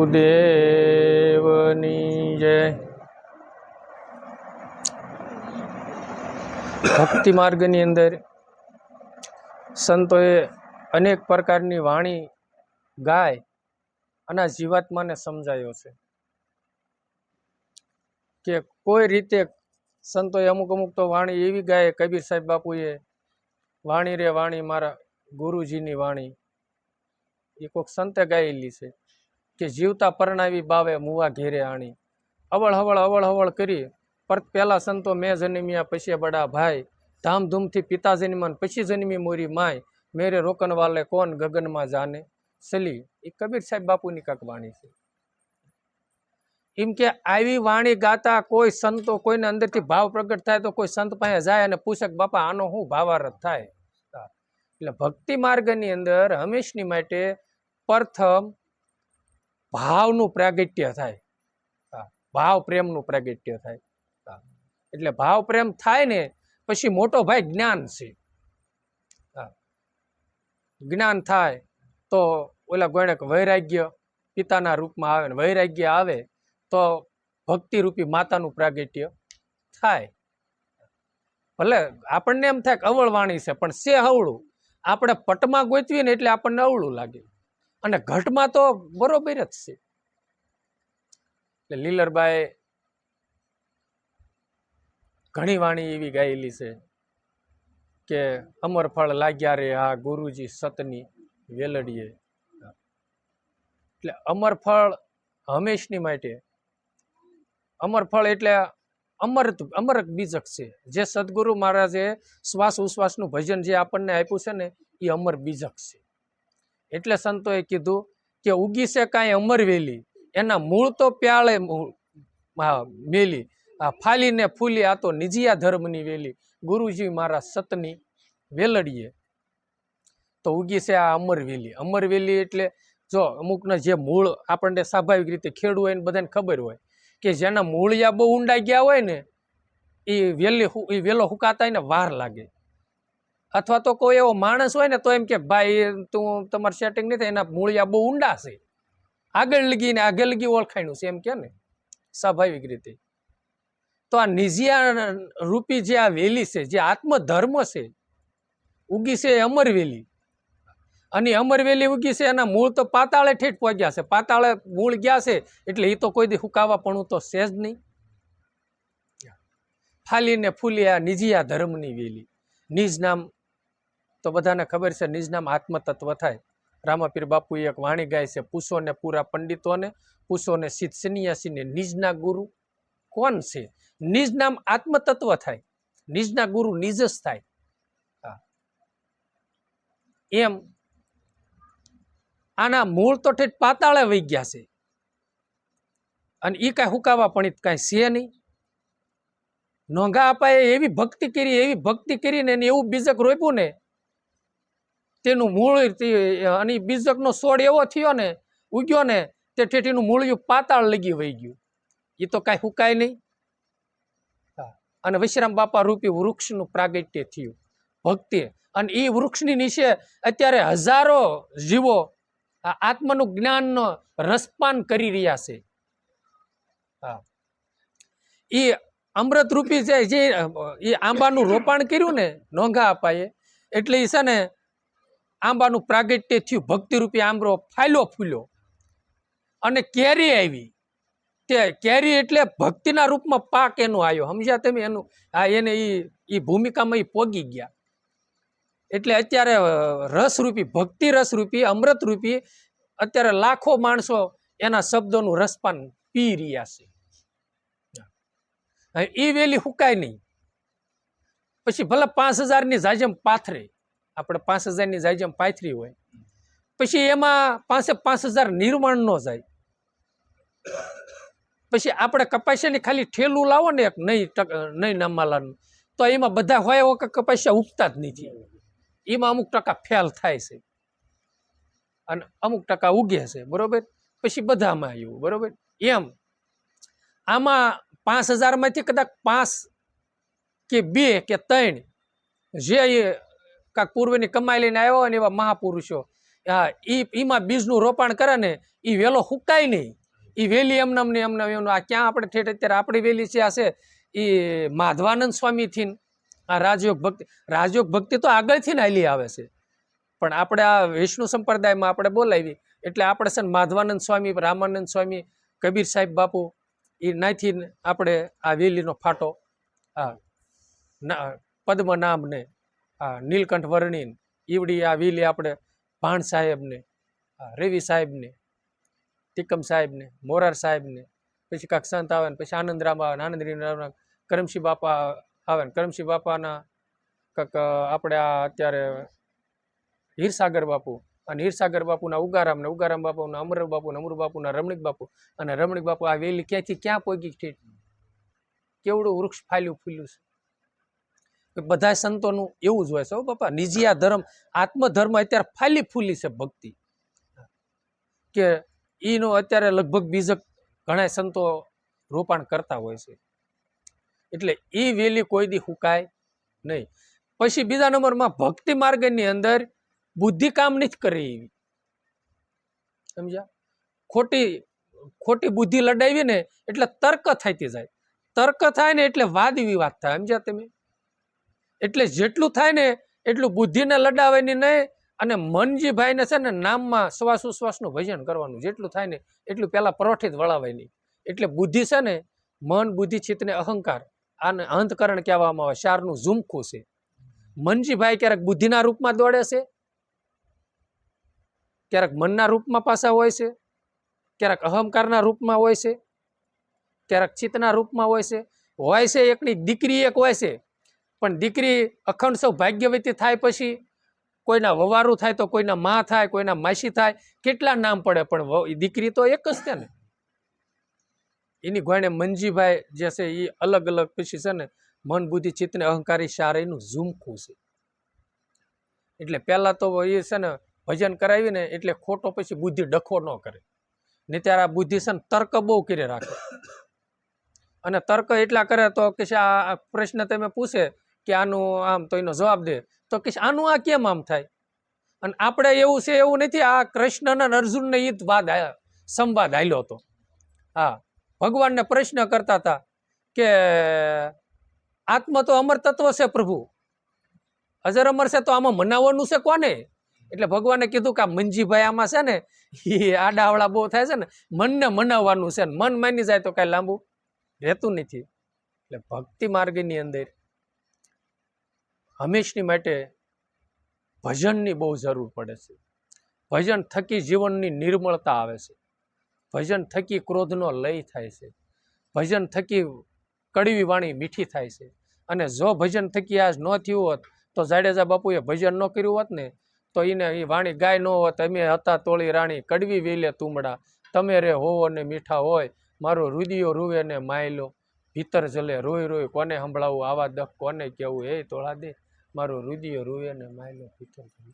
ગુરુદેવની જય। ભક્તિ માર્ગની અંદર સંતોએ અનેક પ્રકારની વાણી ગાય અને જીવાત્માને સમજાયો છે કે કોઈ રીતે સંતોએ અમુક તો વાણી એવી ગાય, કબીર સાહેબ બાપુએ વાણી રે વાણી મારા ગુરુજીની વાણી એ કોઈક સંતે ગાયેલી છે કે જીવતા પરણાવી બાવે મુવા ઘેરે આણી। અવળ હવળ કરી પર પહેલા સંતો મેં જન્મ્યા પછી બડા ભાઈ, ધામધૂમથી પિતા જન્મન પછી જન્મી મોરી માય, મેરે રોકન વાલે કોણ ગગનમાં જાને સલી। એ કબીર સાહેબ બાપુની કાંક વાણી છે। એમ કે આવી વાણી ગાતા કોઈ સંતો કોઈને અંદરથી ભાવ પ્રગટ થાય તો કોઈ સંત પાસે જાય અને પૂછે કે બાપા આનો શું ભાવાર્થ થાય। એટલે ભક્તિ માર્ગની અંદર હંમેશની માટે પ્રથમ ભાવનું પ્રાગટ્ય થાય, ભાવ પ્રેમનું પ્રાગટ્ય થાય। એટલે ભાવ પ્રેમ થાય ને પછી મોટો ભાઈ જ્ઞાન છે। જ્ઞાન થાય તો ઓલા ગણક વૈરાગ્ય પિતાના રૂપમાં આવે ને વૈરાગ્ય આવે તો ભક્તિ રૂપી માતાનું પ્રાગટ્ય થાય। ભલે આપણને એમ થાય કે અવળ વાણી છે પણ છે હવળું, આપણે પટમાં ગોતવીએ ને એટલે આપણને અવળું લાગે અને ઘટમાં તો બરોબર જ છે। એટલે લીલરબાઈ ઘણી વાણી એવી ગાયેલી છે કે અમર ફળ લાગ્યા રે આ ગુરુજી સતની વેલડીએ। એટલે અમર ફળ હંમેશની માટે, અમર ફળ એટલે અમર બીજક છે જે સદગુરુ મહારાજે શ્વાસ ઉશ્વાસનું ભજન જે આપણને આપ્યું છે ને એ અમર બીજક છે। એટલે સંતોએ કીધું કે ઉગી છે કાંઈ અમર વેલી, એના મૂળ તો પ્યાળે મેલી, ફાલીને ફૂલી આ તો નિજિયા ધર્મની વેલી, ગુરુજી મારા સતની વેલડીએ। તો ઉગી છે આ અમરવેલી। અમરવેલી એટલે જો અમુકના જે મૂળ આપણને સ્વાભાવિક રીતે ખેડૂ હોય ને બધાને ખબર હોય કે જેના મૂળિયા બહુ ઊંડા ગયા હોય ને એ વેલો હુકાતા ને વાર લાગે। અથવા તો કોઈ એવો માણસ હોય ને તો એમ કે ભાઈ તું તમારે સેટિંગ નહીં થાય, એના મૂળિયા બહુ ઊંડા છે, આગળ લગી ઓળખાણું છે એમ કે ને સ્વાભાવિક રીતે। તો આ નિજિયા રૂપી જે આ વેલી છે, જે આત્મધર્મ છે, ઉગી છે અમરવેલી, અને અમરવેલી ઉગી છે એના મૂળ તો પાતાળે ઠેઠ પહોંચ્યા છે, પાતાળે મૂળ ગયા છે એટલે એ તો કોઈ દી હુકાવા પણ તો છે જ નહીં। ફાલીને ફૂલી આ નિજિયા ધર્મની વેલી। નિજ નામ તો બધાને ખબર છે, નિજ નામ આત્મતત્વ થાય। રામાપીર બાપુ એક વાણી ગાય છે, પૂછો ને પૂરા પંડિતોને, પૂછો ને સિદ્ધ સન્યાસીને નિજના ગુરુ કોણ છે। નિજ નામ આત્મતત્વ થાય, નિજના ગુરુ નિજ જ થાય। એમ આના મૂળ તો ઠેઠ પાતાળે વહી ગયા છે અને એ કાંઈ હુકાવા પણ કાંઈ છે નહીં। નોંઘા અપાએ એવી ભક્તિ કરીને એવું બીજક રોપ્યું ને તેનું મૂળ, અને બીજકનો છોડ એવો થયો ને ઉગ્યો ને તે ઠેઠીનું મૂળિયું પાતાળ લગી વહી ગયું, એ તો કાંઈ હુકાય નહીં। અને વિશ્રામ બાપા રૂપી વૃક્ષનું પ્રાગટ્ય થયું ભક્તિ, અને એ વૃક્ષની નીચે અત્યારે હજારો જીવો આત્માનું જ્ઞાનનો રસપાન કરી રહ્યા છે। એ અમૃત રૂપી છે જે એ આંબાનું રોપાણ કર્યું ને નોંઘા અપાએ એટલે એ છે ને આંબાનું પ્રાગટ્ય થયું, ભક્તિ રૂપી આંબરો ફાલ્યો ફૂલ્યો અને કેરી આવી। તે કેરી એટલે ભક્તિના રૂપમાં પાક એનો આવ્યો, સમજ્યા તમે? એનું એને એ ભૂમિકામાં એ પોગી ગયા। એટલે અત્યારે રસરૂપી ભક્તિ રસરૂપી અમૃત રૂપી અત્યારે લાખો માણસો એના શબ્દોનું રસપાન પી રહ્યા છે। એ વેલી હુકાય નહીં, પછી ભલે 5000ની જાજમ પાથરે, આપણે 5000ની જાજમ પાથરી હોય પછી એમાં 5000 નિર્માણ ન જાય। પછી આપણે કપાસિયાની ખાલી ઠેલું લાવો ને એક નહીં નમાલાનું તો એમાં બધા હોય એવો કપાસિયા ઉગતા જ નથી, એમાં અમુક ટકા ફેલ થાય છે અને અમુક ટકા ઉગે છે, બરોબર? પછી બધામાં આવ્યું, બરોબર? એમ આમાં 5000માંથી કદાચ 5 કે 2 કે 3 જે કાંક પૂર્વની કમાઈ લઈને આવ્યો હોય ને એવા મહાપુરુષો હા ઈમાં બીજનું રોપાણ કરે ને એ વેલો હુકાય નહીં. એ વેલી એમને આ ક્યાં આપણે ઠેઠ અત્યારે આપણી વેલી છે આ છે એ માધવાનંદ સ્વામીથી આ રાજયોગ ભક્તિ તો આગળથી ને હાલી આવે છે, પણ આપણે આ વિષ્ણુ સંપ્રદાયમાં આપણે બોલાવી એટલે આપણે છે ને માધવાનંદ સ્વામી, રામાનંદ સ્વામી, કબીર સાહેબ બાપુ એ નાથી આપણે આ વેલીનો ફાટો પદ્મનાભને નીલકંઠ વર્ણીન ઈવડી આ વેલી આપણે ભાણ સાહેબને, રવિ સાહેબને, ટીકમ સાહેબને, મોરાર સાહેબને, પછી કાંક સંત આવે ને પછી આનંદરામ આવે, આનંદરામ કરમસિંહ બાપા આવે ને કરમસિંહ બાપાના કાંક આપણે આ અત્યારે હીરસાગર બાપુ અને હીરસાગર બાપુના ઉગારામ ને ઉગારામ બાપુના અમર બાપુના અમર બાપુના રમણીક બાપુ અને રમણીક બાપુ આ વેલી ક્યાંથી ક્યાં પહોંચી છે, કેવડું વૃક્ષ ફાલ્યું ફૂલ્યું છે. બધા સંતોનું એવું જ હોય છે બાપા. નિજી આ ધર્મ આત્મધર્મ અત્યારે ફાલી ફૂલી છે ભક્તિ કે એનો અત્યારે લગભગ બીજક ઘણા સંતો રોપાણ કરતા હોય છે. એટલે એ વેલી કોઈ દી હુકાય નહીં. પછી બીજા નંબરમાં ભક્તિ માર્ગની અંદર બુદ્ધિ કામ નથી કરી એવી, સમજ્યા? ખોટી બુદ્ધિ લડાવી ને એટલે તર્ક થતી જાય. તર્ક થાય ને એટલે વાદ વિવાદ થાય, સમજ્યા તમે? એટલે જેટલું થાય ને એટલું બુદ્ધિને લડાવવાની નહીં, અને મનજીભાઈને છે ને નામમાં શ્વાસ ઉશ્વાસનું ભજન કરવાનું. જેટલું થાય ને એટલું પેલા પરોઠિત વળાવવાની. એટલે બુદ્ધિ છે ને મન, બુદ્ધિ, ચિત્તને અહંકાર, આને અંતકરણ કહેવામાં આવે. ચારનું ઝુમખું છે. મનજીભાઈ ક્યારેક બુદ્ધિના રૂપમાં દોડે છે, ક્યારેક મનના રૂપમાં પાછા હોય છે, ક્યારેક અહંકારના રૂપમાં હોય છે, ક્યારેક ચિત્તના રૂપમાં હોય છે. એકની દીકરી એક હોય છે, પણ દીકરી અખંડ સૌ ભાગ્યવતી થાય પછી કોઈના વવારું થાય તો કોઈના માં થાય, કોઈના માસી થાય, કેટલા નામ પડે, પણ દીકરી તો એક જ છે ને. એની ગોયને મનજીભાઈ જે છે એ અલગ અલગ પછી છે ને મન, બુદ્ધિ, ચિત્તને અહંકારી ચારેયનું ઝુમખું છે. એટલે પહેલા તો એ છે ને ભજન કરાવી ને એટલે ખોટો પછી બુદ્ધિ ડખો ન કરે. ને ત્યારે આ બુદ્ધિ છે ને તર્ક બહુ કરી રાખે, અને તર્ક એટલા કરે તો કે આ પ્રશ્ન તમે પૂછે કે આનું આમ, તો એનો જવાબ દે તો કે આનું આ કેમ આમ થાય. અને આપણે એવું છે એવું નથી. આ કૃષ્ણ અને અર્જુનને એ જ સંવાદ હાલ્યો હતો. હા, ભગવાનને પ્રશ્ન કરતા હતા કે આત્મા તો અમર તત્વ છે પ્રભુ, અજર અમર છે, તો આમાં મનાવવાનું છે કોને? એટલે ભગવાને કીધું કે આ મનજીભાઈ આમાં છે ને એ આડાવડા બહુ થાય છે ને, મનને મનાવવાનું છે. મન માની જાય તો કઈ લાંબુ રહેતું નથી. એટલે ભક્તિ માર્ગની અંદર હંમેશની માટે ભજનની બહુ જરૂર પડે છે. ભજન થકી જીવનની નિર્મળતા આવે છે. ભજન થકી ક્રોધનો લય થાય છે. ભજન થકી કડવી વાણી મીઠી થાય છે. અને જો ભજન થકી આજ ન થયું હોત તો જાડેજા બાપુએ ભજન ન કર્યું હોત ને તો એને એ વાણી ગાય ન હોત. અમે હતા તોળી રાણી, કડવી વેલે તુમડા, તમે રે હોવો ને મીઠા હોય, મારો રુદિયો રૂવે ને માયલો, ભીતર જલે રોય રોય કોને સંભળાવું, આવા દખ કોને કેવું, એ તોળા દે, મારો રુદિયો રૂવે ને માયલો, ભીતર જલે.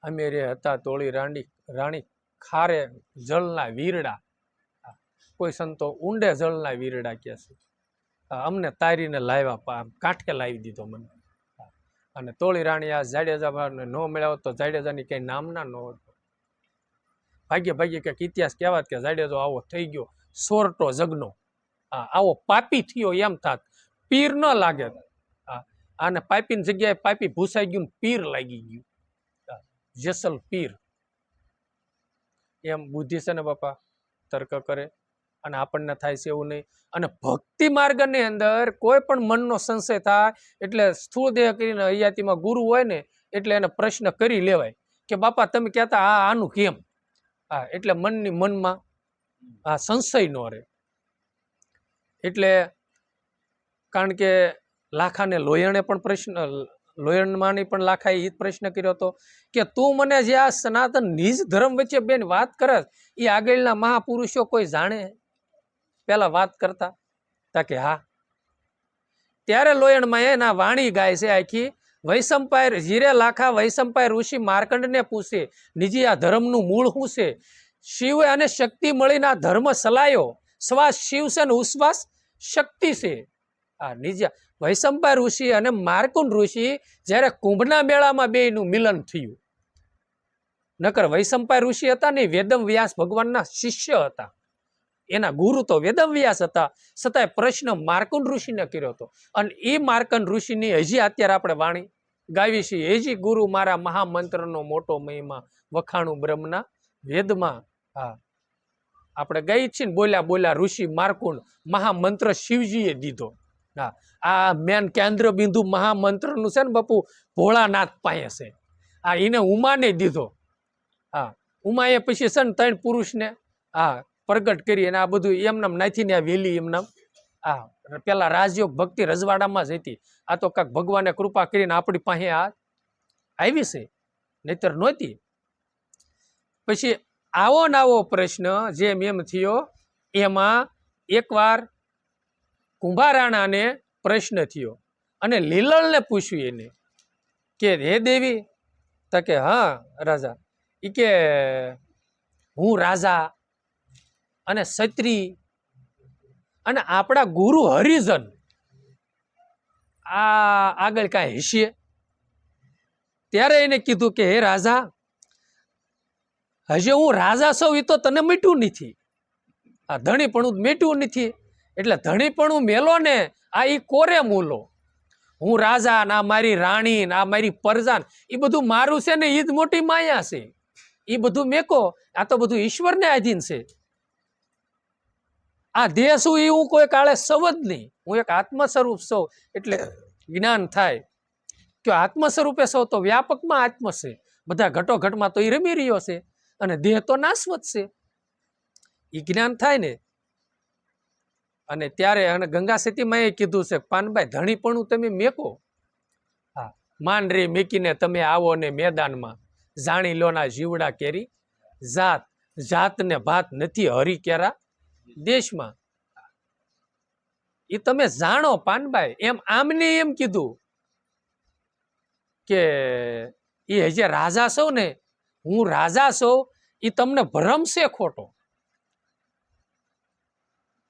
અમે રે હતા તોળી રાણી, ખારે જળના વીરડા. કોઈ સંતો ઊંડે જળના વીરડા કહે છે. અમને તારીને લાવ્યા, કાંઠે લાવી દીધો મને. અને તોળી રાણી આ જાડેજા ન મળ્યા હોત તો જાડેજાની કઈ નામના ન હોત. ભાગ્ય કંઈક ઇતિહાસ કહેવાત કે જાડેજો આવો થઈ ગયો સોરટો જગનો, આવો પાપી થયો એમ થાત, પીર ન લાગે. આને પાપીની જગ્યાએ પાપી ભૂસાઈ ગયું, પીર લાગી ગયું, જેસલ પીર. એમ બુદ્ધિ છે ને બાપા તર્ક કરે અને આપણને થાય છે એવું નહીં. અને ભક્તિ માર્ગની અંદર કોઈ પણ મનનો સંશય થાય એટલે સ્થૂળ દેહ કરીને હૈયાતીમાં ગુરુ હોય ને એટલે એને પ્રશ્ન કરી લેવાય કે બાપા તમે કહેતા આનું કેમ. એટલે મનમાં સંશય ન રહે. એટલે કારણ કે લાખાને લોયણે પણ પ્રશ્ન, લોયણમાંની પણ લાખાએ એ જ પ્રશ્ન કર્યો હતો કે તું મને જે આ સનાતન નિજ ધર્મ વચ્ચે બેન વાત કરે એ આગળના મહાપુરુષો કોઈ જાણે? પેલા વાત કરતા તા કે હા. ત્યારે લોયણમાં એના વાણી ગાય છે આખી. વૈશંપાયર જીરે લાખા વૈશંપાયર ઋષિ માર્કંડને પૂછે નિજી આ ધર્મનું મૂળ શું છે? શિવ અને શક્તિ મળીને આ ધર્મ સલાયો, શ્વાસ શિવ છે ને ઉશ્વાસ શક્તિ છે. નિજા વૈશંપાયર ઋષિ અને માર્કુંડ ઋષિ જ્યારે કુંભના મેળામાં બેયનું મિલન થયું નકર વૈશંપાય ઋષિ હતા ને વેદમ વ્યાસ ભગવાનના શિષ્ય હતા, એના ગુરુ તો વેદમ વ્યાસ હતા, છતાંય પ્રશ્ન માર્કંડ ઋષિને કર્યો હતો. અને એ માર્કંડ ઋષિની હજી અત્યારે આપણે વાણી ગાવી છીએ, હજી ગુરુ મારા મહામંત્રનો મોટો મહિમા વખાણું બ્રહ્મના વેદમાં. હા, આપણે ગઈ છીએ ને, બોલ્યા બોલ્યા ઋષિ માર્કુંડ મહામંત્ર શિવજીએ દીધો. હા, આ મેન કેન્દ્ર બિંદુ મહામંત્રનું છે ને બાપુ ભોળાનાથ પાસે છે. આ એને ઉમાને દીધો. હા, ઉમાએ પછી છે ને 3 પુરુષને હા પ્રગટ કરી, અને આ બધું એમનામ નાથીને આ વેલી એમનામ હા પેલા રાજયોગ ભક્તિ રજવાડામાં જ હતી. આ તો કાંક ભગવાને કૃપા કરીને આપણી પાસે આ આવી છે, નહીતર નહોતી. પછી આવો નાવો પ્રશ્ન જેમ એમ થયો, એમાં એકવાર કુંભારાણાને પ્રશ્ન થયો અને લીલળને પૂછ્યું એને કે હે દેવી, તો કે હા રાજા, એ કે હું રાજા અને ક્ષત્રિય અને આપણા ગુરુ હરિજન આ આગળ કાંઈ હશે? ત્યારે એને કીધું કે હે રાજા, હજી હું રાજા છું એ તો તને મીઠું નથી, આ ધણીપણું મીઠું નથી, એટલે ધણીપણું મેલો ને આ ઈ કોરે મૂલો. હું રાજા ના મારી રાણી ના મારી પરજાન એ બધું મારું છે ને, એ જ મોટી માયા છે. એ બધું મેકો, આ તો બધું ઈશ્વરને આધીન છે. આ દેહ શું એ હું કોઈ કાળે સૌ જ નહીં, હું એક આત્મ સ્વરૂપ સૌ. એટલે જ્ઞાન થાય કે આત્મ સ્વરૂપે સૌ તો વ્યાપકમાં આત્મ છે, બધા ઘટો ઘટમાં તો એ રમી રહ્યો છે, અને દેહ તો નાશવત છે. એ જ્ઞાન થાય ને. અને ત્યારે અને ગંગા સતીમાં એ કીધું છે પાનભાઈ ધણીપણું તમે મેકો. હા, માન રે મેકીને તમે આવો ને મેદાનમાં, જાણી લો ના જીવડા કેરી જાત, જાત ને ભાત નથી હરી કેરા દેશમાં. એ તમે જાણો પાનભાઈ. એમ આમને એમ કીધું કે એ હજે રાજા છો ને, હું રાજા છો, એ તમને ભ્રમ છે ખોટો.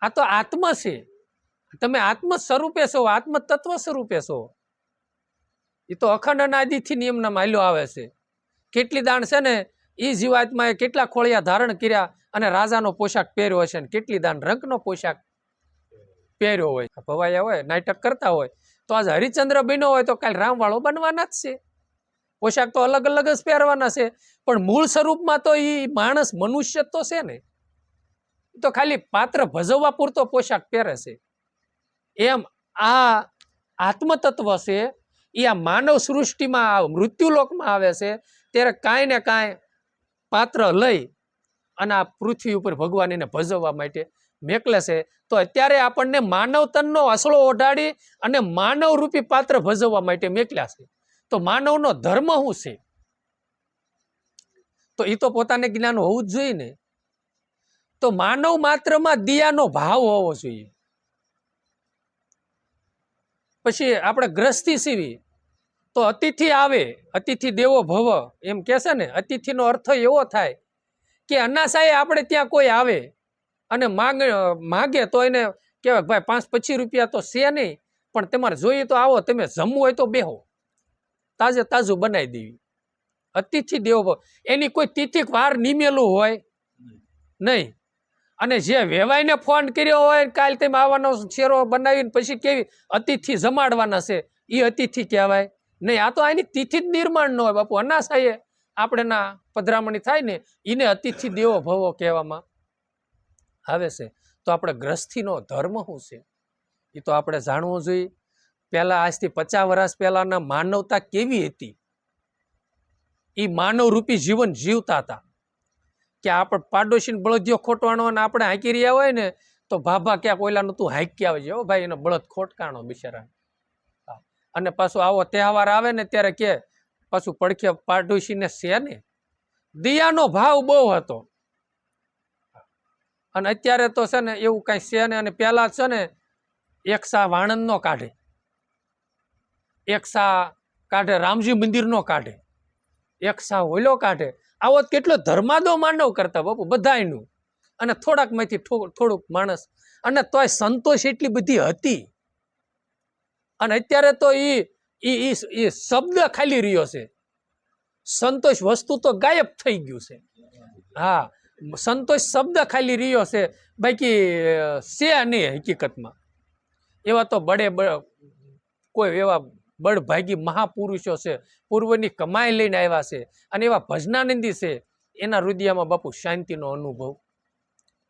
આ તો આત્મ છે, તમે આત્મ સ્વરૂપે છો, આત્મ તત્વ સ્વરૂપે છો. એ તો અખંડ અનાદિથી નિયમના માલ્યો આવે છે. કેટલી દાણ છે ને એ જીવાતમાં કેટલા ખોળિયા ધારણ કર્યા અને રાજાનો પોશાક પહેર્યો હશે, ને કેટલી દાણ રંગનો પોશાક પહેર્યો હોય, ભવાયા હોય, નાટક કરતા હોય. તો આજ હરિચંદ્ર બન્યો હોય તો કાલ રામવાળો બનવાના જ છે. પોશાક તો અલગ અલગ જ પહેરવાના છે, પણ મૂળ સ્વરૂપમાં તો એ માણસ મનુષ્ય તો છે ને. તો ખાલી પાત્ર ભજવવા પૂરતો પોશાક પહેરે છે. એમ આ આત્મતત્વ છે એ આ માનવ સૃષ્ટિમાં મૃત્યુલોકમાં આવે છે ત્યારે કાંઈ ને કાંઈ પાત્ર લઈ અને આ પૃથ્વી ઉપર ભગવાન એને ભજવવા માટે મેકલે છે. તો અત્યારે આપણને માનવ તનનો અસળો ઓઢાડી અને માનવ રૂપી પાત્ર ભજવવા માટે મેકલ્યા છે. તો માનવનો ધર્મ શું છે? તો એ તો પોતાને જ્ઞાન હોવું જ જોઈએ ને. તો માનવ માત્રમાં દિયાનો ભાવ હોવો જોઈએ. પછી આપણે ગ્રસ્તી સીવી તો અતિથિ આવે, અતિથિ દેવો ભવ એમ કે છે ને. અતિથિનો અર્થ એવો થાય કે અનાસાએ આપણે ત્યાં કોઈ આવે અને માગે તો એને કહેવાય ભાઈ 5-25 રૂપિયા તો છે નહીં, પણ તમારે જોઈએ તો આવો, તમે જમવું હોય તો બેહો, તાજે તાજું બનાવી દેવી. અતિથિ દેવો ભવ. એની કોઈ તિથિક વાર નિમેલું હોય નહીં. અને જે વેવાઈને ફોન કર્યો હોય કાલ તમે આવવાનો શેરો બનાવીને પછી કેવી અતિથિ જમાડવાના છે, એ અતિથિ કહેવાય નહીં. આ તો આની તિથિ જ નિર્માણ ન હોય બાપુ. અનાસાએ આપણે ના પધરામણી થાય ને એને અતિથિ દેવો ભવો કહેવામાં આવે છે. તો આપણે ગ્રસ્થિનો ધર્મ શું છે એ તો આપણે જાણવું જોઈએ. પહેલા આજથી 50 વર્ષ પહેલાના માનવતા કેવી હતી, એ માનવ રૂપી જીવન જીવતા હતા. કે આપણે પાડોશીને બળદિયો ખોટવાનો અને આપણે હાંકી રહ્યા હોય ને તો ભાભા ક્યાંક ઓલાનું તું હાંકી આવજે હો ભાઈ, એનો બળદ ખોટકાણો બિચારા. અને પાછું આવો તહેવાર આવે ને ત્યારે કે પાછું પડખે પાડોશીને છે ને. દિયાનો ભાવ બહુ હતો. અને અત્યારે તો છે ને એવું કઈ છે ને. અને પેલા છે ને એક સા વાણંદ નો કાઢે, એક સા કાઢે રામજી મંદિર નો કાઢે, એક સા ઓલો કાઢે. આવો કેટલો ધર્માદો માનવ કરતા બાપુ બધાયનું. અને થોડાક માંથી થોડુંક માણસ. અને તોય સંતોષ એટલી બધી હતી. અને અત્યારે તો એ શબ્દ ખાલી રહ્યો છે. સંતોષ વસ્તુ તો ગાયબ થઈ ગયું છે. હા, સંતોષ શબ્દ ખાલી રહ્યો છે, બાકી છે નહીં હકીકતમાં. એવા તો કોઈ એવા બળભાગી મહાપુરુષો છે, પૂર્વની કમાઈ લઈને આવ્યા છે, અને એવા ભજનાનંદી છે, એના હૃદયમાં બાપુ શાંતિનો અનુભવ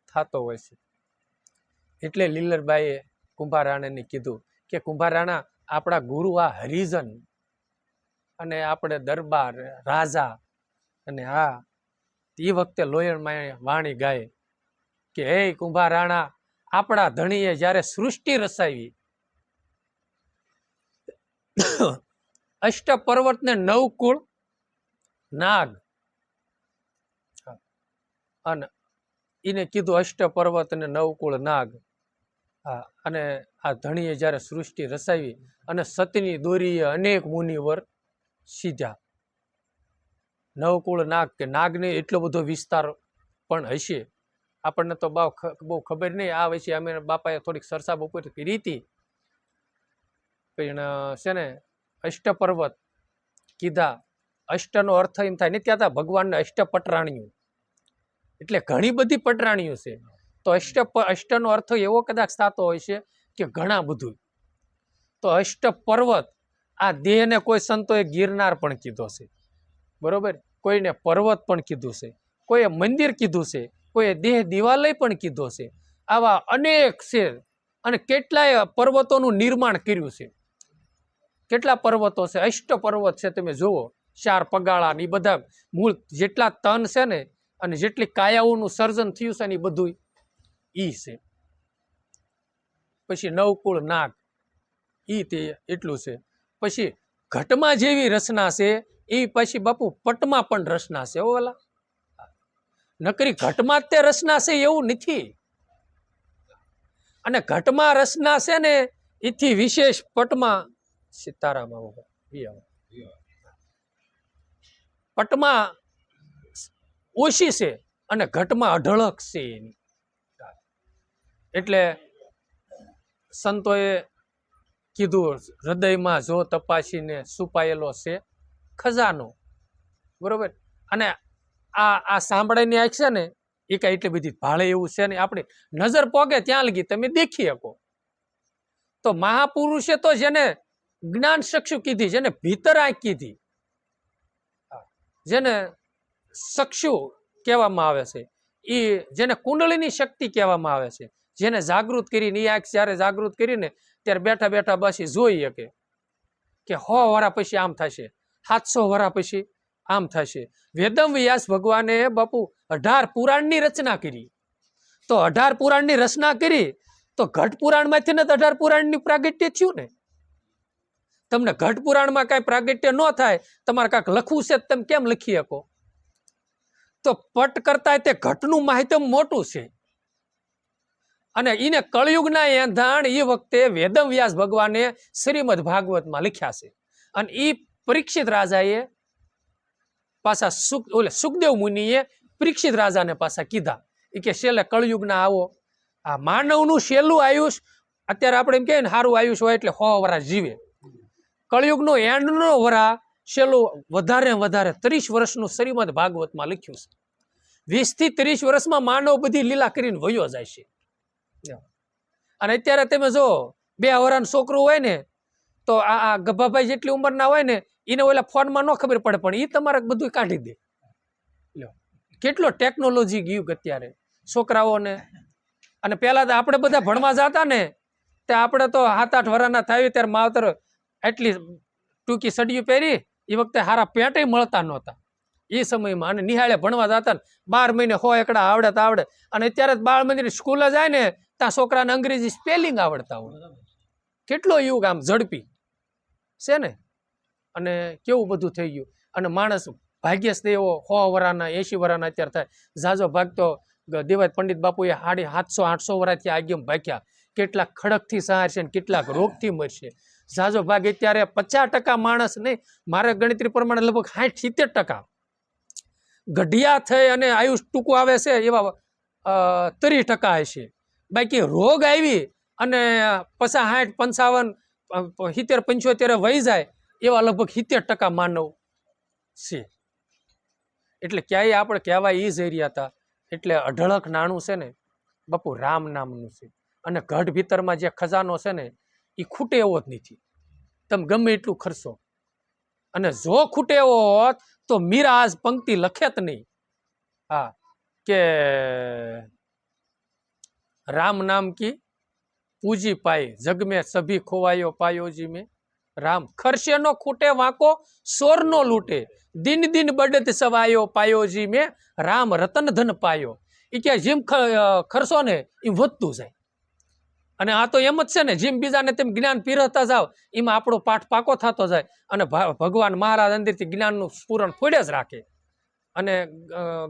થતો હોય છે. એટલે લીલરબાઈએ કુંભારાણાને કીધું કે કુંભારાણા, આપણા ગુરુ આ હરિજન અને આપણે દરબાર રાજા, અને હા એ વખતે લોયણમાં વાણી ગાય કે હે કુંભારાણા, આપણા ધણીએ જ્યારે સૃષ્ટિ રચાવી, અષ્ટ પર્વત ને 9 કુળ નાગ, અને એને કીધું અષ્ટ પર્વત ને 9 કુળ નાગ. હા, અને આ ધણીએ જ્યારે સૃષ્ટિ રચાવી અને સતની દોરીએ અનેક મુનિવર સીધા. 9 કુળ નાગ, કે નાગને એટલો બધો વિસ્તાર પણ હશે, આપણને તો બહુ ખબર નહીં. આ વિશે અમે બાપાએ થોડીક સરસા બપોર કરી હતી, પણ છે ને અષ્ટ પર્વત કીધા. અષ્ટનો અર્થ એમ થાય, નથી કહેતા ભગવાનને અષ્ટ પટરાણીઓ, એટલે ઘણી બધી પટરાણીઓ છે. તો અષ્ટનો અર્થ એવો કદાચ થતો હોય છે કે ઘણા બધું. તો અષ્ટ પર્વત, આ દેહને કોઈ સંતોએ ગિરનાર પણ કીધો છે, બરોબર, કોઈને પર્વત પણ કીધું છે, કોઈએ મંદિર કીધું છે, કોઈએ દેહ દિવાલય પણ કીધો છે. આવા અનેક છે, અને કેટલાય પર્વતોનું નિર્માણ કર્યું છે. કેટલા પર્વતો છે, અષ્ટ પર્વત છે, તમે જુઓ, 4 પગાળા ને એ બધા મૂળ જેટલા તન છે ને, અને જેટલી કાયાઓનું સર્જન થયું છે ને, એ બધું ઈ છે. પછી 9 કુળ નાગ, ઈ તે એટલું છે. પછી ઘટમાં જેવી રચના છે, એ પછી બાપુ પટમાં પણ રચના છે. ઓલા નકરી ઘટમાં તે રચના છે એવું નથી, અને ઘટમાં રચના છે ને એથી વિશેષ પટમાં સીતારામાં પટમાં ઓછી છે, અને ઘટમાં અઢળક છે એની. એટલે સંતોએ કીધું, હૃદયમાં જો તપાસીને છુપાયેલો છે ખજાનો, બરોબર. અને આ સાંભળાની આંખ છે ને, એ કાંઈ એટલી બધી ભાળે એવું છે ને, આપણી નજર પોગે ત્યાં લગી તમે દેખી શકો. તો મહાપુરુષે તો જેને જ્ઞાન ચક્ષુ કીધી, જેને ભીતર આંખ કીધી, જેને ચક્ષુ કહેવામાં આવે છે, એ જેને કુંડળીની શક્તિ કહેવામાં આવે છે, જેને જાગૃત કરીને, એ આંખ જ્યારે જાગૃત કરીને ત્યારે બેઠા બેઠા બસ જોઈ શકે કે 100 વર્ષ પછી આમ થશે, 700 વર્ષ પછી આમ થશે. વેદમ વ્યાસ ભગવાને બાપુ 18 પુરાણની રચના કરી. તો 18 પુરાણની રચના કરી, તો ઘટ પુરાણમાંથી ને 18 પુરાણની પ્રાગટ્ય થયું ને. તમને ઘટ પુરાણમાં કાંઈ પ્રાગટ્ય ન થાય, તમારે કાંઈક લખવું છે તમે કેમ લખી શકો? તો પટ કરતા તે ઘટનું માહિતમ મોટું છે. અને એને કળયુગના એંધાણ એ વખતે વેદમ વ્યાસ ભગવાને શ્રીમદ ભાગવતમાં લખ્યા છે. અને એ પરીક્ષિત રાજાએ પાછા સુખદેવ મુનિએ પરીક્ષિત રાજાને પાછા કીધા, એ કે છેલ્લે કળયુગના આવો, આ માનવનું છેલ્લું આયુષ, અત્યારે આપણે એમ કહીએ ને સારું આયુષ હોય એટલે 100 વર્ષ જીવે. કળયુગનો એન્ડનો વરા છેલ્લું વધારે વધારે 30 વર્ષનું શ્રીમદ ભાગવતમાં લખ્યું છે. 20 થી 30 વર્ષમાં માનવ બધી લીલા કરીને વયો જાય છે. અને અત્યારે તમે જો 2 વર્ષનું છોકરું હોય ને, તો આ ગભાભાઈ જેટલી ઉંમરના હોય ને, એને ઓલા ફોનમાં ન ખબર પડે, પણ એ તમારે બધું કાઢી દે. કેટલો ટેકનોલોજી ગયું અત્યારે છોકરાઓને. અને પેલા તો આપણે બધા ભણવા જતા ને, તે આપણે તો 7-8 વર્ષના થાય ત્યારે માવતર એટલી ટૂંકી સડિયું પહેરી, એ વખતે હારા પેટે મળતા નહોતા એ સમયમાં. અને નિહાળે ભણવા જતા ને, 12 મહિને 100 એકડા આવડે તો આવડે. અને અત્યારે બાળ મંદિર સ્કૂલે જાય ને, ત્યાં છોકરાને અંગ્રેજી સ્પેલિંગ આવડતા હોય. કેટલો યુગ આમ ઝડપી છે ને, અને કેવું બધું થઈ ગયું. અને માણસ ભાગ્યસ એવો 100 વર્ષના 80 વર્ષના અત્યારે થાય. ઝાઝો ભાગ તો દેવાય પંડિત બાપુએ 700-800 વર્ષથી આગેમ ભાગ્યા. કેટલાક ખડકથી સહાર છે, કેટલાક રોગથી મરશે. ઝાઝો ભાગ અત્યારે 50% માણસ નહીં, મારે ગણતરી પ્રમાણે લગભગ 60-70% ગઢિયા થઈ અને આયુષ ટૂંકું આવે છે એવા 30% હશે. બાકી રોગ આવી અને પછી 60-55-70-75 વહી જાય એવા લગભગ 70% માનવ છે. એટલે ક્યાંય આપણે કહેવાય એ જઈ રહ્યા હતા. એટલે અઢળક નાણું છે ને બાપુ રામ નામનું છે, અને ગઢ ભીતરમાં જે ખજાનો છે ને એ ખૂટે એવો જ નથી. તમે ગમે એટલું ખર્ચો, અને જો ખૂટે એવો હોત તો મીરા આજ પંક્તિ લખેત નહીં. હા, કે રામ નામ કી પૂજી પાઈ, જગ મેં સભી ખોવાયો પાયોજી મેં રામ. ખર્ચે નો ખૂટે વાંકો, સોર નો લૂટે, દિન દિન બડત સવાયો પાયોજી મેં રામ રતન ધન પાયો. એ કે જેમ ખર્ચો ને એમ વધતું જાય. અને આ તો એમ જ છે ને, જેમ બીજાને તેમ જ્ઞાન પીરસતા જાવ એમાં આપણો પાઠ પાકો થતો જાય, અને ભગવાન મહારાજ અંદરથી જ્ઞાનનું સ્ફુરણ ફોડે જ રાખે, અને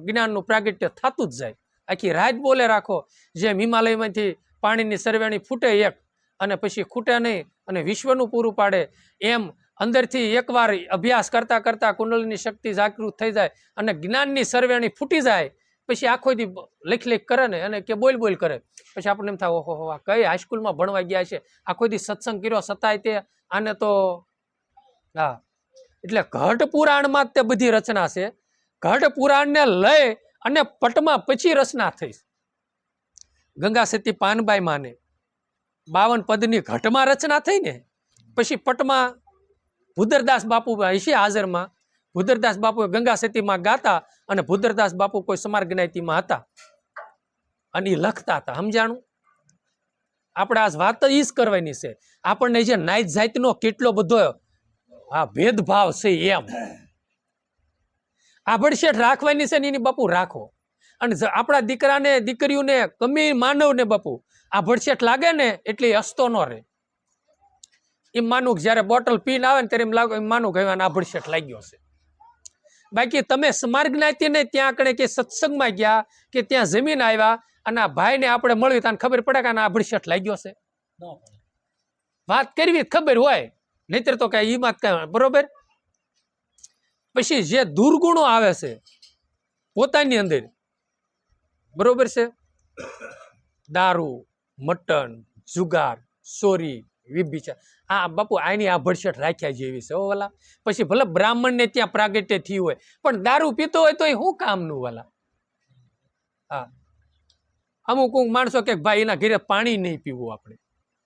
જ્ઞાનનું પ્રાગટ્ય થતું જ જાય. આખી રાત બોલે રાખો. જેમ હિમાલયમાંથી પાણીની સરવેણી ફૂટે એક, અને પછી ખૂટે નહીં, અને વિશ્વનું પૂરું પાડે, એમ અંદરથી એકવાર અભ્યાસ કરતા કરતા કુંડળીની શક્તિ જાગૃત થઈ જાય, અને જ્ઞાનની સરવેણી ફૂટી જાય. પછી આખો દી લેખ કરે ને, અને કે બોલ બોલ કરે. પછી આપણને એમ થાય, ઓહો કઈ હાઈસ્કૂલમાં ભણવા ગયા છે, આખો દી સત્સંગ કર્યો છતાંય તે આને તો. હા, એટલે ઘટ પુરાણમાં જ તે બધી રચના છે. ઘટ પુરાણને લઈ અને પટમાં પછી રચના થઈ. ગંગા સતી પાનબાઈ માને 52 પદની ઘટમાં રચના થઈ ને, પછી પટમાં ભૂદરદાસ બાપુ હશે હાજરમાં. ભૂદરદાસ બાપુ ગંગા સતીમાં ગાતા, અને ભૂદરદાસ બાપુ કોઈ સમાર જ્ઞાતિમાં હતા, અને એ લખતા હતા. સમજાણું? આપણે આ વાત જ કરવાની છે. આપણને જે નાઈત જાતનો કેટલો બધો ભેદભાવ છે, એમ આભડશેઠ રાખવાની છે ને એની બાપુ રાખો. અને આપણા દીકરાને દીકરીઓને ગમે માનવને બાપુ આભડશેઠ લાગે ને એટલે હસતો ન રહે. એમ માનું કે જયારે બોટલ પીને આવે ને ત્યારે એમ લાગે, એમ માનું કે આભડશેઠ લાગ્યો છે. બાકી તમે સમાર જ્ઞાતિને ત્યાં કણે કે સત્સંગમાં ગયા કે ત્યાં જમીન આવ્યા, અને આ ભાઈને આપણે મળ્યું તને ખબર પડે કે આભડશેઠ લાગ્યો છે. વાત કરવી ખબર હોય, નહીતર તો કઈ ઈ વાત કઈ. બરોબર? પછી જે દુર્ગુણો આવે છે પોતાની અંદર, બરોબર છે, દારૂ, મટન, જુગાર, ચોરી, વિભિચાર, આ બાપુ આની આભડશેઠ રાખ્યા જેવી છે. વાલા પછી ભલે બ્રાહ્મણ ને ત્યાં પ્રાગટ્ય થયું હોય, પણ દારૂ પીતો હોય તો એ શું કામનું વાલા? હા, અમુક માણસો કે ભાઈ એના ઘરે પાણી નહીં પીવું. આપણે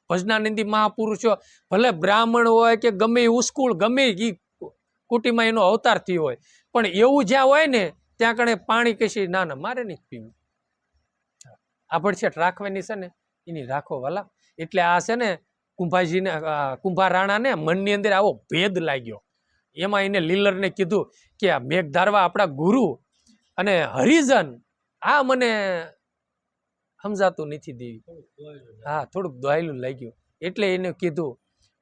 ભજનાનંદી મહાપુરુષો ભલે બ્રાહ્મણ હોય કે ગમે ઉસ્કુળ ગમે કુટીમાં એનો અવતાર થયો હોય, પણ એવું જ્યાં હોય ને ત્યાં કણે પાણી કશી ના ના મારે નહીં પીવું. આભડશેઠ રાખવાની છે ને એની રાખો વાલા. એટલે આ છે ને કુંભાજીને કુંભાર રાણાને મનની અંદર આવો ભેદ લાગ્યો. એમાં એને લીલરને કીધું કે આ મેઘધારવા આપણા ગુરુ અને હરિજન, આ મને સમજાતું નથી દેવી. હા, થોડુંક દોહાયેલું લાગ્યું. એટલે એને કીધું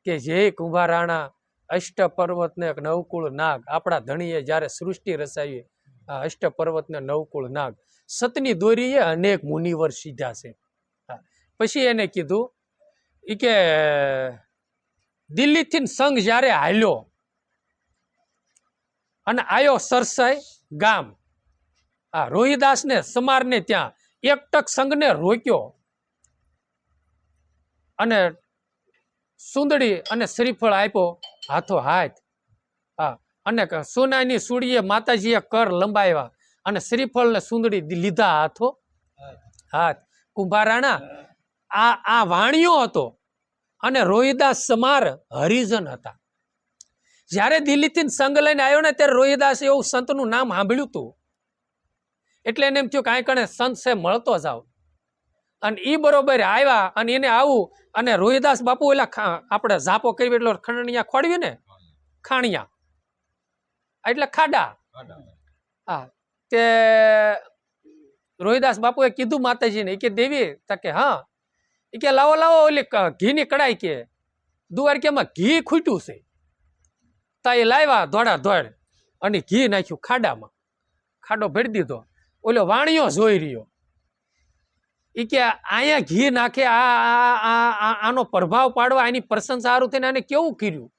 કે જે કુંભાર રાણા અષ્ટ પર્વત ને નવકુળ નાગ, આપણા ધણીએ જયારે સૃષ્ટિ રચાવી, અષ્ટ પર્વત ને નવકુળ નાગ, સતની દોરીએ અનેક મુનિવર સીધા છે. પછી એને કીધું કે દિલ્હીથી સંઘ જયારે હાલ્યો અને આયો સરસાઈ ગામ, આ રોહિદાસ ને સમાર ને ત્યાં એકટક સંઘને રોક્યો, અને સુંદડી અને શ્રીફળ આપ્યો હાથો હાથ. હા, અને સોનાની સુડીએ માતાજીએ કર લંબાવ્યા, અને શ્રીફળ ને સુંદડી લીધા હાથો હાથ. કુંભારાણા આ વાણિયો હતો, અને રોહિદાસ સમાર હરિજન હતા. જયારે દિલ્હીથી સંઘ લઈને આવ્યો ને ત્યારે રોહિદાસ એવું સંતનું નામ સાંભળ્યું હતું, એટલે એને એમ થયું કાંઈ કણે સંત છે મળતો જાવ. અને એ બરોબર આવ્યા, અને એને આવું, અને રોહિદાસ બાપુ એલા આપણે ઝાપો કરવી એટલે ખંડણિયા ખોડવી ને, ખાણિયા એટલે ખાડા. હા, તે રોહિદાસ બાપુએ કીધું માતાજીને કે દેવી, કે હા, એ કે લાવો લાવો ઓલી ઘીની કડાઈ, કે દ્વારકામાં ઘી ખૂટ્યું છે. તા એ લાવ્યા ધોળા ધોળ, અને ઘી નાખ્યું ખાડામાં, ખાડો ભરી દીધો. ઓલો વાણિયો જોઈ રહ્યો, એ કે અહીંયા ઘી નાખે, આનો પ્રભાવ પાડવા, આની પ્રશંસા સારું થઈને આને કેવું કર્યું.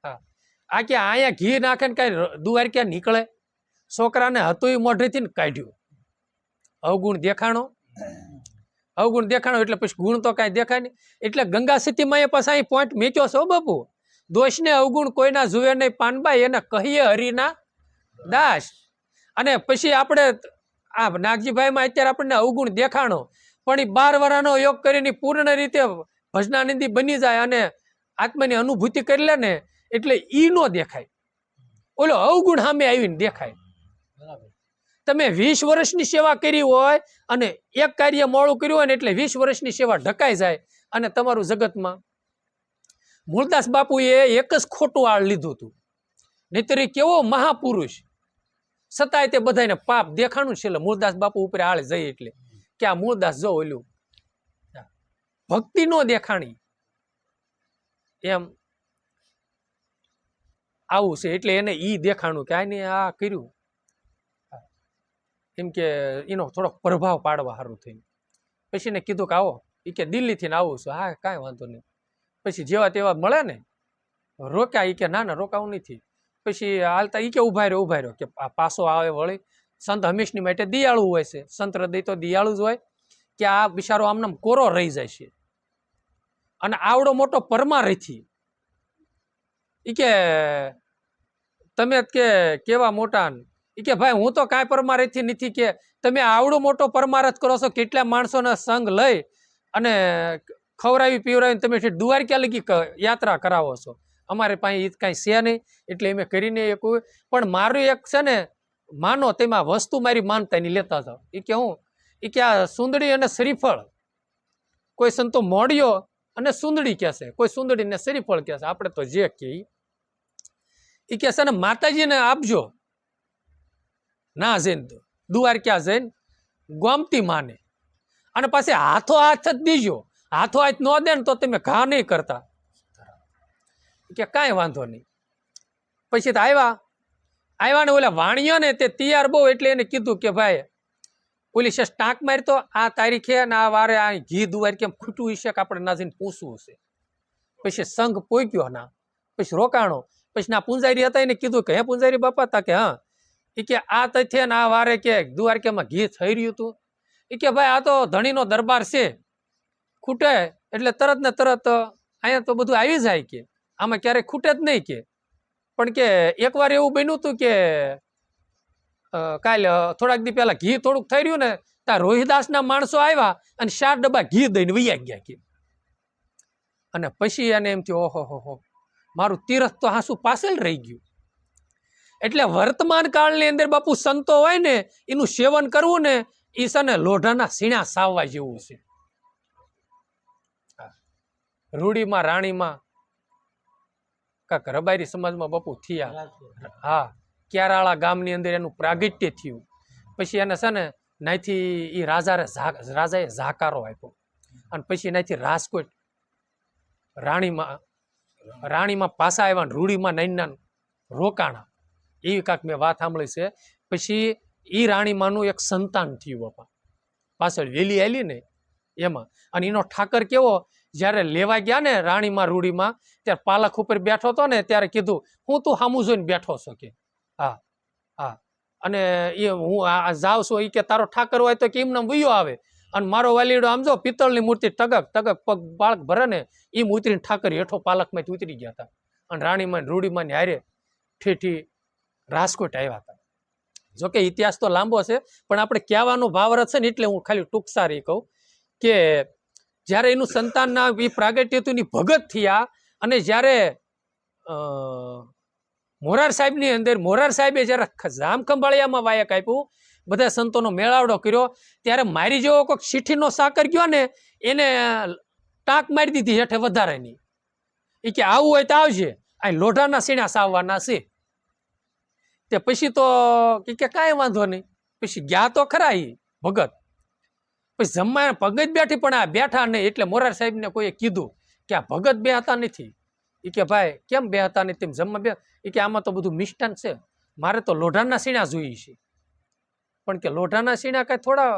હા, આ કે અહીંયા ઘી નાખે ને કઈ દ્વારકા નીકળે. છોકરાને હતું એ મોઢેથી ને કાઢ્યું. અવગુણ દેખાણો, અવગુણ દેખાણો એટલે પછી ગુણ તો કાંઈ દેખાય નહીં. એટલે ગંગા સતીમાં એ પાછા અહીં પોઈન્ટ મેચ્યો છો બાપુ. દોષને અવગુણ કોઈના જુએ નહીં પાનબાઈ, એને કહીએ હરિના દાસ. અને પછી આપણે આ નાગજીભાઈમાં અત્યારે આપણને અવગુણ દેખાણો, પણ એ 12 વર્ષનો યોગ કરીને પૂર્ણ રીતે ભજનાનંદી બની જાય અને આત્માની અનુભૂતિ કરી લે ને, એટલે ઈ નો દેખાય, ઓલો અવગુણ સામે આવીને દેખાય. તમે 20 વર્ષની સેવા કરી હોય અને એક કાર્ય મોડું કર્યું હોય ને એટલે 20 વર્ષની સેવા ઢકાઈ જાય. અને તમારું જગતમાં મૂળદાસ બાપુએ એક જ ખોટું આળ લીધું હતું, નહીતર કેવો મહાપુરુષ, છતાંય તે બધાને પાપ દેખાણું છે. એટલે મૂળદાસ બાપુ ઉપર આળ જઈ એટલે કે આ મૂળદાસ જો ઓલું ભક્તિ નો દેખાણી એમ આવું છે. એટલે એને ઈ દેખાણું કે આને આ કર્યું, એમ કે એનો થોડોક પ્રભાવ પાડવા સારું થયું. પછી એને કીધું કે આવો, એ કે દિલ્હીથી આવું છું. હા કાંઈ વાંધો નહીં. પછી જેવા તેવા મળે ને રોક્યા, એ કે ના ના રોકાવું નથી. પછી હાલતા એ કે ઉભા રહ્યો કે પાછો આવે વળી. સંત હંમેશની માટે દિયાળુ હોય છે, સંત હૃદય તો દિયાળુ જ હોય કે આ બિચારો આમનામ કોરો રહી જાય છે. અને આવડો મોટો પરમારથી એ કે તમે કે કેવા મોટા, એ કે ભાઈ હું તો કાંઈ પરમારથી નથી, કે તમે આવડો મોટો પરમારથ કરો છો, કેટલા માણસોના સંગ લઈ અને ખવડાવી પીવડાવીને તમે દ્વારકા લગી યાત્રા કરાવો છો. અમારે પાસે એ કાંઈ છે નહીં, એટલે અમે કરીને એક. પણ મારું એક છે ને માનો, તેમાં વસ્તુ મારી માનતા ની લેતા જાઓ. એ કે હું, એ કે આ સુંદડી અને શ્રીફળ, કોઈ સંતો મોડિયો અને સુંદડી કહે છે, કોઈ સુંદડી ને શ્રીફળ કહે છે, આપણે તો જે કે એ કે છે ને માતાજીને આપજો. ના જઈને દ્વારકા જઈને ગોમતી માને, અને પાછી હાથો હાથ જ દીજો. હાથો હાથ ન દે ને તો તમે ઘા નહીં કરતા. કે કાંઈ વાંધો નહીં. પછી તો આવ્યા ને ઓલા વાણિયો ને તે તૈયાર બહુ, એટલે એને કીધું કે ભાઈ પોલીસે ટાંક મારતો આ તારીખે ને આ વારે આ ઘી દુવાર કેમ ખૂટવું હશે કે આપણે ના જઈને પૂછવું છે. પછી સંઘ પોગ્યો ના, પછી રોકાણો. પછી ના પૂંજારી હતા એને કીધું કે હે પૂંજારી બાપા તા કે હા. એ કે આ તથ્ય ને આ વારે કે દ્વારકામાં ઘી થઈ રહ્યું હતું. એ કે ભાઈ આ તો ધણીનો દરબાર છે, ખૂટે એટલે તરત ને તરત અહીંયા તો બધું આવી જાય, કે આમાં ક્યારેય ખૂટે જ નહીં. કે પણ કે એકવાર એવું બન્યું હતું કે કાલે થોડાક દી પહેલા ઘી થોડુંક થઈ રહ્યું ને, ત્યાં રોહિદાસના માણસો આવ્યા અને 4 ડબ્બા ઘી દઈને વૈયા ગયા. કે અને પછી એને એમ થયું ઓહો હો, મારું તીરથ તો હાસુ પાછળ રહી ગયું. એટલે વર્તમાન કાળની અંદર બાપુ સંતો હોય ને એનું સેવન કરવું ને, એ છે ને લોઢાના સીણા સાવવા જેવું છે. રૂડીમાં રાણીમાં કાક રબારી સમાજમાં બાપુ થયા. હા, ક્યારાળા ગામની અંદર એનું પ્રાગટ્ય થયું. પછી એને છે ને નાથી એ રાજાએ ઝાકારો આપ્યો, અને પછી નાથી રાજકોટ રાણીમાં પાછા આવ્યા, રૂડીમાં નાના રોકાણા. એવી કાંક મેં વાત સાંભળી છે. પછી એ રાણીમાંનું એક સંતાન થયું બાપા, પાછળ વેલી આલી ને એમાં. અને એનો ઠાકર કેવો, જ્યારે લેવા ગયા ને રાણીમાં રૂડીમાં, ત્યારે પાલખ ઉપર બેઠો હતો ને, ત્યારે કીધું હું તું સામું જોઈને બેઠો છો. કે હા હા, અને એ હું જાઉં છું. એ કે તારો ઠાકર હોય તો કે એમને વયો આવે, અને મારો વાલીડો આમ જો પિત્તળની મૂર્તિ ટગક ટગક પગ બાળક ભરે ને એમ ઉતરીને ઠાકર હેઠો પાલકમાંથી ઉતરી ગયા હતા. અને રાણીમાં રૂડીમાં હારે ઠેઠી રાજકોટ આવ્યા હતા. જોકે ઇતિહાસ તો લાંબો છે, પણ આપણે કહેવાનો ભાવાર્થ છે ને, એટલે હું ખાલી ટૂંક સારી કહું કે જ્યારે એનું સંતાનના એ પ્રાગટ્ય હતું એની ભગત થયા, અને જ્યારે મોરાર સાહેબની અંદર મોરાર સાહેબે જ્યારે જામખંભાળિયામાં વાયક આપ્યું, બધા સંતોનો મેળાવડો કર્યો, ત્યારે મારી જેવો કોઈક ચીઠીનો સાકર ગયો ને, એને ટાંક મારી દીધી હેઠે વધારેની. એ કે આવું હોય તો આવજે, આ લોઢાના સીણા સાવવાના છે. તે પછી તો કે કાંઈ વાંધો નહીં. પછી ગયા તો ખરા એ ભગત. પછી જમવા ભગત બેઠી, પણ આ બેઠા નહીં. એટલે મોરાર સાહેબને કોઈએ કીધું કે આ ભગત બેહતા નથી. એ કે ભાઈ કેમ બેહતા નથી, તેમ જમવા બે. એ કે આમાં તો બધું મિષ્ટાન છે, મારે તો લોઢાના સીણા જોઈએ છે. પણ કે લોઢાના સીણા કાંઈ થોડા,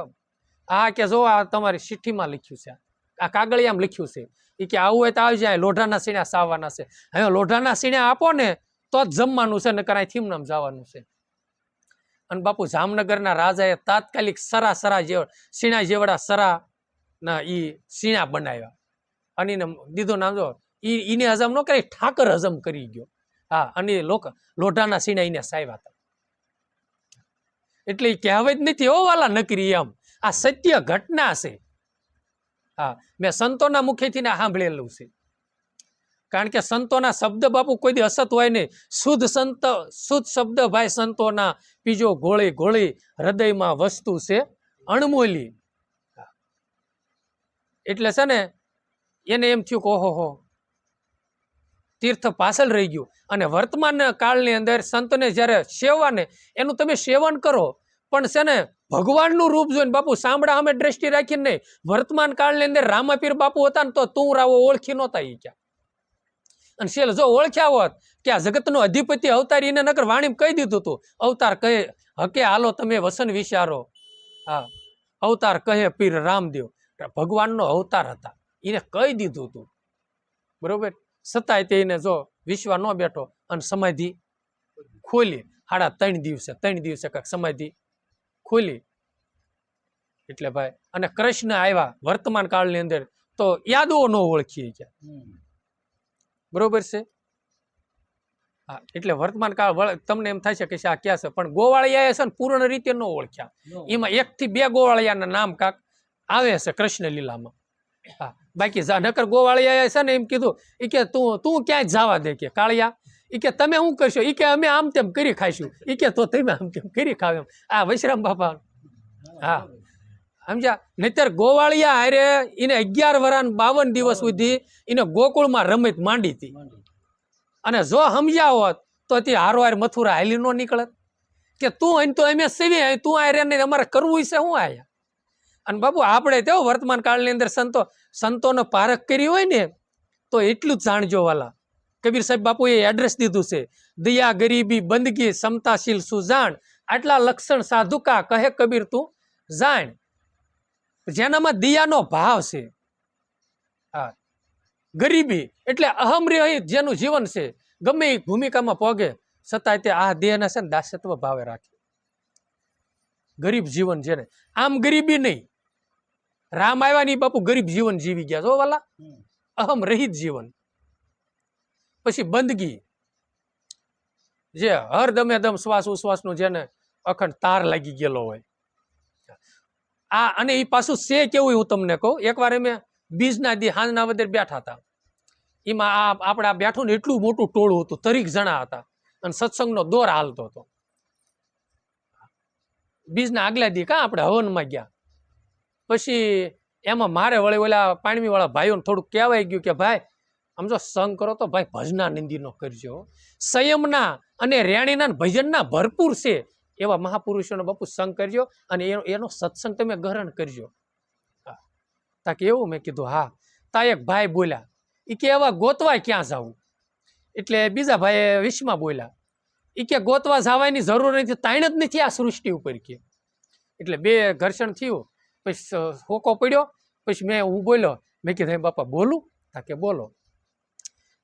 આ કે જો આ તમારી ચિઠ્ઠીમાં લખ્યું છે, આ કાગળિયામાં લખ્યું છે. એ કે આવું હોય તો આવી જાય, લોઢાના સીણા સાવવાના છે. હવે લોઢાના સીણા આપો ને તો જ જમવાનું છે, ને કરાય થીમનામ જવાનું છે. અને બાપુ જામનગરના રાજાએ તાત્કાલિક સરા સીણા જેવડા સરા ના ઈ સીણા બનાવ્યા, અને એને દીધું નામ જો ઈને હજમ ન કરી, ઠાકર હજમ કરી ગયો. હા, અને લોઢાના સીણા એને સાવ્યા હતા. એટલે એ કહેવત નથી હો વાલા નકરી, એમ આ સત્ય ઘટના છે. હા, મેં સંતોના મુખેથી ને સાંભળેલું છે. કારણ કે સંતોના શબ્દ બાપુ કોઈ દી અસત હોય નહીં. શુદ્ધ સંત, શુદ્ધ શબ્દ ભાઈ સંતોના, પીજો ગોળી ગોળી, હૃદયમાં વસ્તુ છે અણમોલી. એટલે છે ને એને એમ થયું કે ઓહો હો, તીર્થ પાછળ રહી ગયું. અને વર્તમાન કાળની અંદર સંતને જ્યારે સેવાને એનું તમે સેવન કરો, પણ છે ને ભગવાનનું રૂપ જોઈને બાપુ સાંભળા અમે દ્રષ્ટિ રાખીને નહીં. વર્તમાન કાળની અંદર રામાપીર બાપુ હતા ને તો તું રાવો ઓળખી નહોતા એ ક્યાં. અને શેલ જો ઓળખ્યા હોત કે આ જગતનો અધિપતિ અવતાર, એને નકર વાણી કહી દીધું હતું, અવતાર કહે હકે હાલો તમે વસન વિચારો. હા, અવતાર કહે પીર રામદેવ, ભગવાનનો અવતાર હતા, એને કહી દીધું હતું. બરોબર, છતાંય તેને જો વિશ્વા ન બેઠો અને સમાધિ ખોલી. 3.5 દિવસે કાંઈક સમાધિ ખોલી. એટલે ભાઈ અને કૃષ્ણ આવ્યા વર્તમાન કાળની અંદર તો યાદો ન ઓળખીએ ગયા. બરોબર છે. હા, એટલે વર્તમાન કાળ તમને એમ થાય છે કે આ ક્યાં છે, પણ ગોવાળિયા છે ને પૂર્ણ રીતે ન ઓળખ્યા. એમાં 1 થી 2 ગોવાળિયાના નામ કાંક આવે છે કૃષ્ણ લીલામાં. હા, બાકી નકર ગોવાળિયા છે ને એમ કીધું એ કે તું ક્યાંય જવા દે કે કાળિયા, એ કે તમે શું કરશો, એ કે અમે આમ તેમ કરી ખાઈશું, એ કે તો તમે આમ તેમ કરી ખાવ. એમ આ વૈશ્રામ બાપા. હા, સમજ્યા. નહીતર ગોવાળિયા હારે એને 11 વર્ષ 52 દિવસ સુધી એને ગોકુળમાં રમત માંડી હતી. અને જો સમજ્યા હોત તો તે હારો મથુરા હાલી નો નીકળત કે તું અહીં તો અમે સેવી, તું આ ને અમારે કરવું છે શું આયા. અને બાપુ આપણે તેઓ વર્તમાન કાળની અંદર સંતોનો પારખ કરી હોય ને તો એટલું જ જાણજો વાલા. કબીર સાહેબ બાપુએ એડ્રેસ દીધું છે, દયા ગરીબી બંદગી સમતાશીલ સુજાણ, આટલા લક્ષણ સાધુકા કહે કબીર તું જાણ. જેનામાં દયાનો ભાવ છે. હા, ગરીબી એટલે અહમ રહી જેનું જીવન છે, ગમે એ ભૂમિકામાં પોગે છતાંય તે આ દેહના છે ને દાસત્વ ભાવે રાખે. ગરીબ જીવન જેને, આમ ગરીબી નહીં. રામ આવ્યા ની બાપુ ગરીબ જીવન જીવી ગયા જો વાલા, અહમ રહિત જીવન. પછી બંદગી, જે હર દમે દમ શ્વાસ ઉશ્વાસનું જેને અખંડ તાર લાગી ગયેલો હોય. આ અને એ પાછું છે કેવું હું તમને કહું. એકવાર અમે બીજના દી હાંજના વદર બેઠા હતા. એમાં આપણે બેઠું ને એટલું મોટું ટોળું હતું, 30 જણા હતા અને સત્સંગનો દોર હાલતો હતો. બીજના આગલા દી કાં આપણે હવનમાં ગયા. પછી એમાં મારે વળી ઓલા પાણમી વાળા ભાઈઓને થોડુંક કહેવાય ગયું કે ભાઈ આમ જો સંગ કરો તો ભાઈ ભજના નિંદીનો કરજો. સંયમના અને રેણીના ભજનના ભરપૂર છે એવા મહાપુરુષોનો બાપુ સંગ કરજો અને એનો સત્સંગ તમે ગ્રહણ કરજો. તાકે એવું મેં કીધું હા. તા એક ભાઈ બોલ્યા, એ કે એવા ગોતવાય ક્યાં જવું. એટલે બીજા ભાઈએ વિશમાં બોલ્યા, એ કે ગોતવા જવાની જરૂર નથી, તાણ જ નથી આ સૃષ્ટિ ઉપર કે. એટલે બે ઘર્ષણ થયું. પછી હોકો પડ્યો. પછી હું બોલ્યો, મેં કીધું હે બાપા બોલું? તાકે બોલો.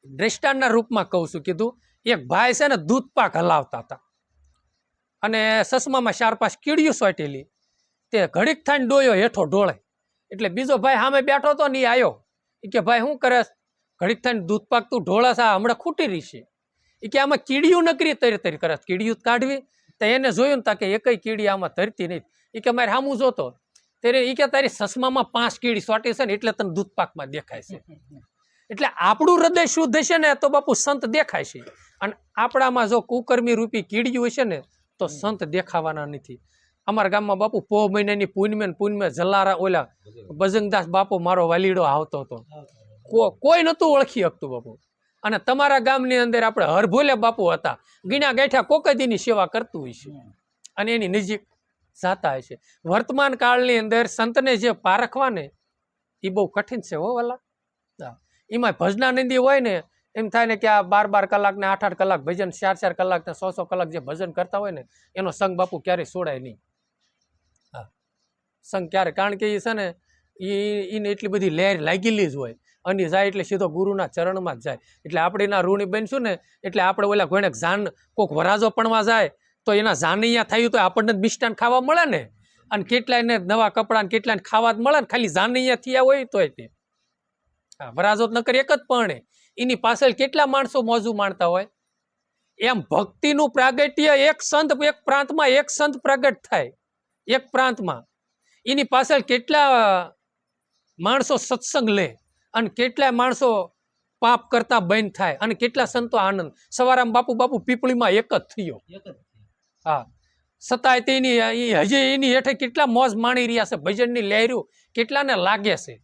દ્રષ્ટાંતના રૂપમાં કહું છું. કીધું એક ભાઈ છે ને દૂધ પાક હલાવતા હતા અને સસમામાં 4-5 કીડીઓ સોટેલી. તે ઘડીક થઈને ડોયો હેઠો ઢોળે. એટલે બીજો ભાઈ સામે બેઠો હતો ને એ આવ્યો. એ કે ભાઈ શું કરે, ઘડીક થઈને દૂધ પાક તું ઢોળા છે, હમણાં ખૂટી રહી છે. એ કે આમાં કીડીઓ નકરી તરી કરે, કીડીઓ કાઢવી. તો એને જોયું ને તાકે એકય કીડી આમાં તરતી નહીં. એ કે મારે સામું જોતો ત્યારે એ કે તારી સસમામાં 5 કીડી સોટી છે ને એટલે તને દૂધ પાકમાં દેખાય છે. એટલે આપણું હૃદય શુદ્ધ હશે ને તો બાપુ સંત દેખાય છે. અને આપણામાં જો કુકર્મી રૂપી કીડીયું હશે ને તો સંત દેખાવાના નથી. અમારા ગામમાં બાપુ પોહ મહિનાની પૂનમે જલારા ઓલા બજંગદાસ બાપુ મારો વાલીડો આવતો હતો. કોઈ નતું ઓળખી શકતું બાપુ. અને તમારા ગામની અંદર આપણે હરભોલે બાપુ હતા, ગીણા ગાંઠ્યા કોકદીની સેવા કરતું હોય છે અને એની નજીક જાતા હોય છે. વર્તમાન કાળની અંદર સંતને જે પારખવા ને એ બહુ કઠિન છે હો વાલા. એમાં ભજનાનંદી હોય ને એમ થાય ને કે આ 12 કલાક ને 8 કલાક ભજન, 4 કલાક ને 100 કલાક જે ભજન કરતા હોય ને એનો સંગ બાપુ ક્યારેય છોડાય નહીં. હા, સંગ ક્યારે, કારણ કે એ છે ને એને એટલી બધી લહેર લાગેલી જ હોય અને જાય એટલે સીધો ગુરુના ચરણમાં જ જાય. એટલે આપણે એના ઋણી બનશું ને એટલે આપણે ઓલા કોઈને જાન કોઈક વરાજો પણવા જાય તો એના જાનૈયા થયું તો આપણને જ મિષ્ટાન ખાવા મળે ને. અને કેટલાયને નવા કપડાં કેટલાને ખાવા જ મળે ને, ખાલી જાનૈયા થયા હોય તોય તે. હા, વરાજો જ નકર એક જ પરણે, એની પાછળ કેટલા માણસો મોજું માણતા હોય. એમ ભક્તિનું પ્રાગટ્ય એક સંત એક પ્રાંતમાં એક સંત પ્રગટ થાય એક પ્રાંતમાં, એની પાછળ કેટલા માણસો સત્સંગ લે અને કેટલા માણસો પાપ કરતા બંધ થાય અને કેટલા સંતો આનંદ. સવારામ બાપુ પીપળીમાં એક જ થયો. હા, છતાંય તેની હજી એની હેઠે કેટલા મોજ માણી રહ્યા છે, ભજનની લહેર્યું કેટલાને લાગે છે.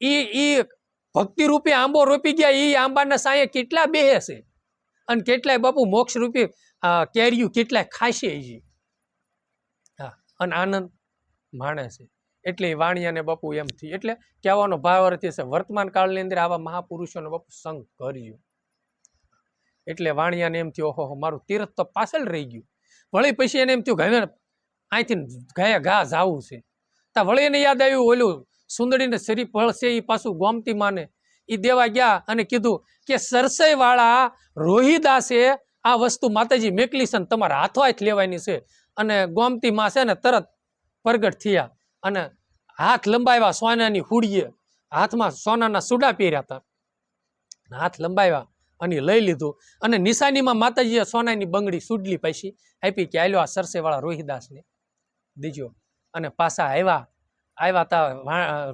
ઈ ભક્તિ રૂપી આંબો રોપી ગયા, ઈ આંબાના સાયે કેટલા બેહે છે અને કેટલાય બાપુ મોક્ષ રૂપી કેર્યું કેટલાય ખાશે. હા, અને આનંદ માણે છે. એટલે વાણિયાને બાપુ એમ થી, એટલે કહેવાનો ભાવ અર્થ છે વર્તમાન કાળની અંદર આવા મહાપુરુષોનો બાપુ સંગ કર્યો. એટલે વાણિયાને એમ થયું ઓહો મારું તીર્થ તો પાછળ રહી ગયું. વળી પછી એને એમ થયું હવે અહીંથી ગયા ઘા જાવું છે. તા વળી એને યાદ આવ્યું ઓલું સુંદડીને શરીફ ફળશે એ પાછું ગોમતી માને એ દેવા ગયા અને કીધું કે સરસઈ વાળા રોહિદાસે આ વસ્તુ માતાજી મેકલી છે તમારા હાથો હાથ લેવાની છે. અને ગોમતી માં છે ને તરત પ્રગટ થયા અને હાથ લંબાવ્યા, સોનાની હુડીએ હાથમાં સોનાના સુડા પહેર્યા હતા, હાથ લંબાવ્યા અને લઈ લીધું અને નિશાનીમાં માતાજીએ સોનાની બંગડી સુડલી પૈસી આપી કે આલ્યો આ સરસે વાળા રોહિદાસને દીજો. અને પાછા આવ્યા તા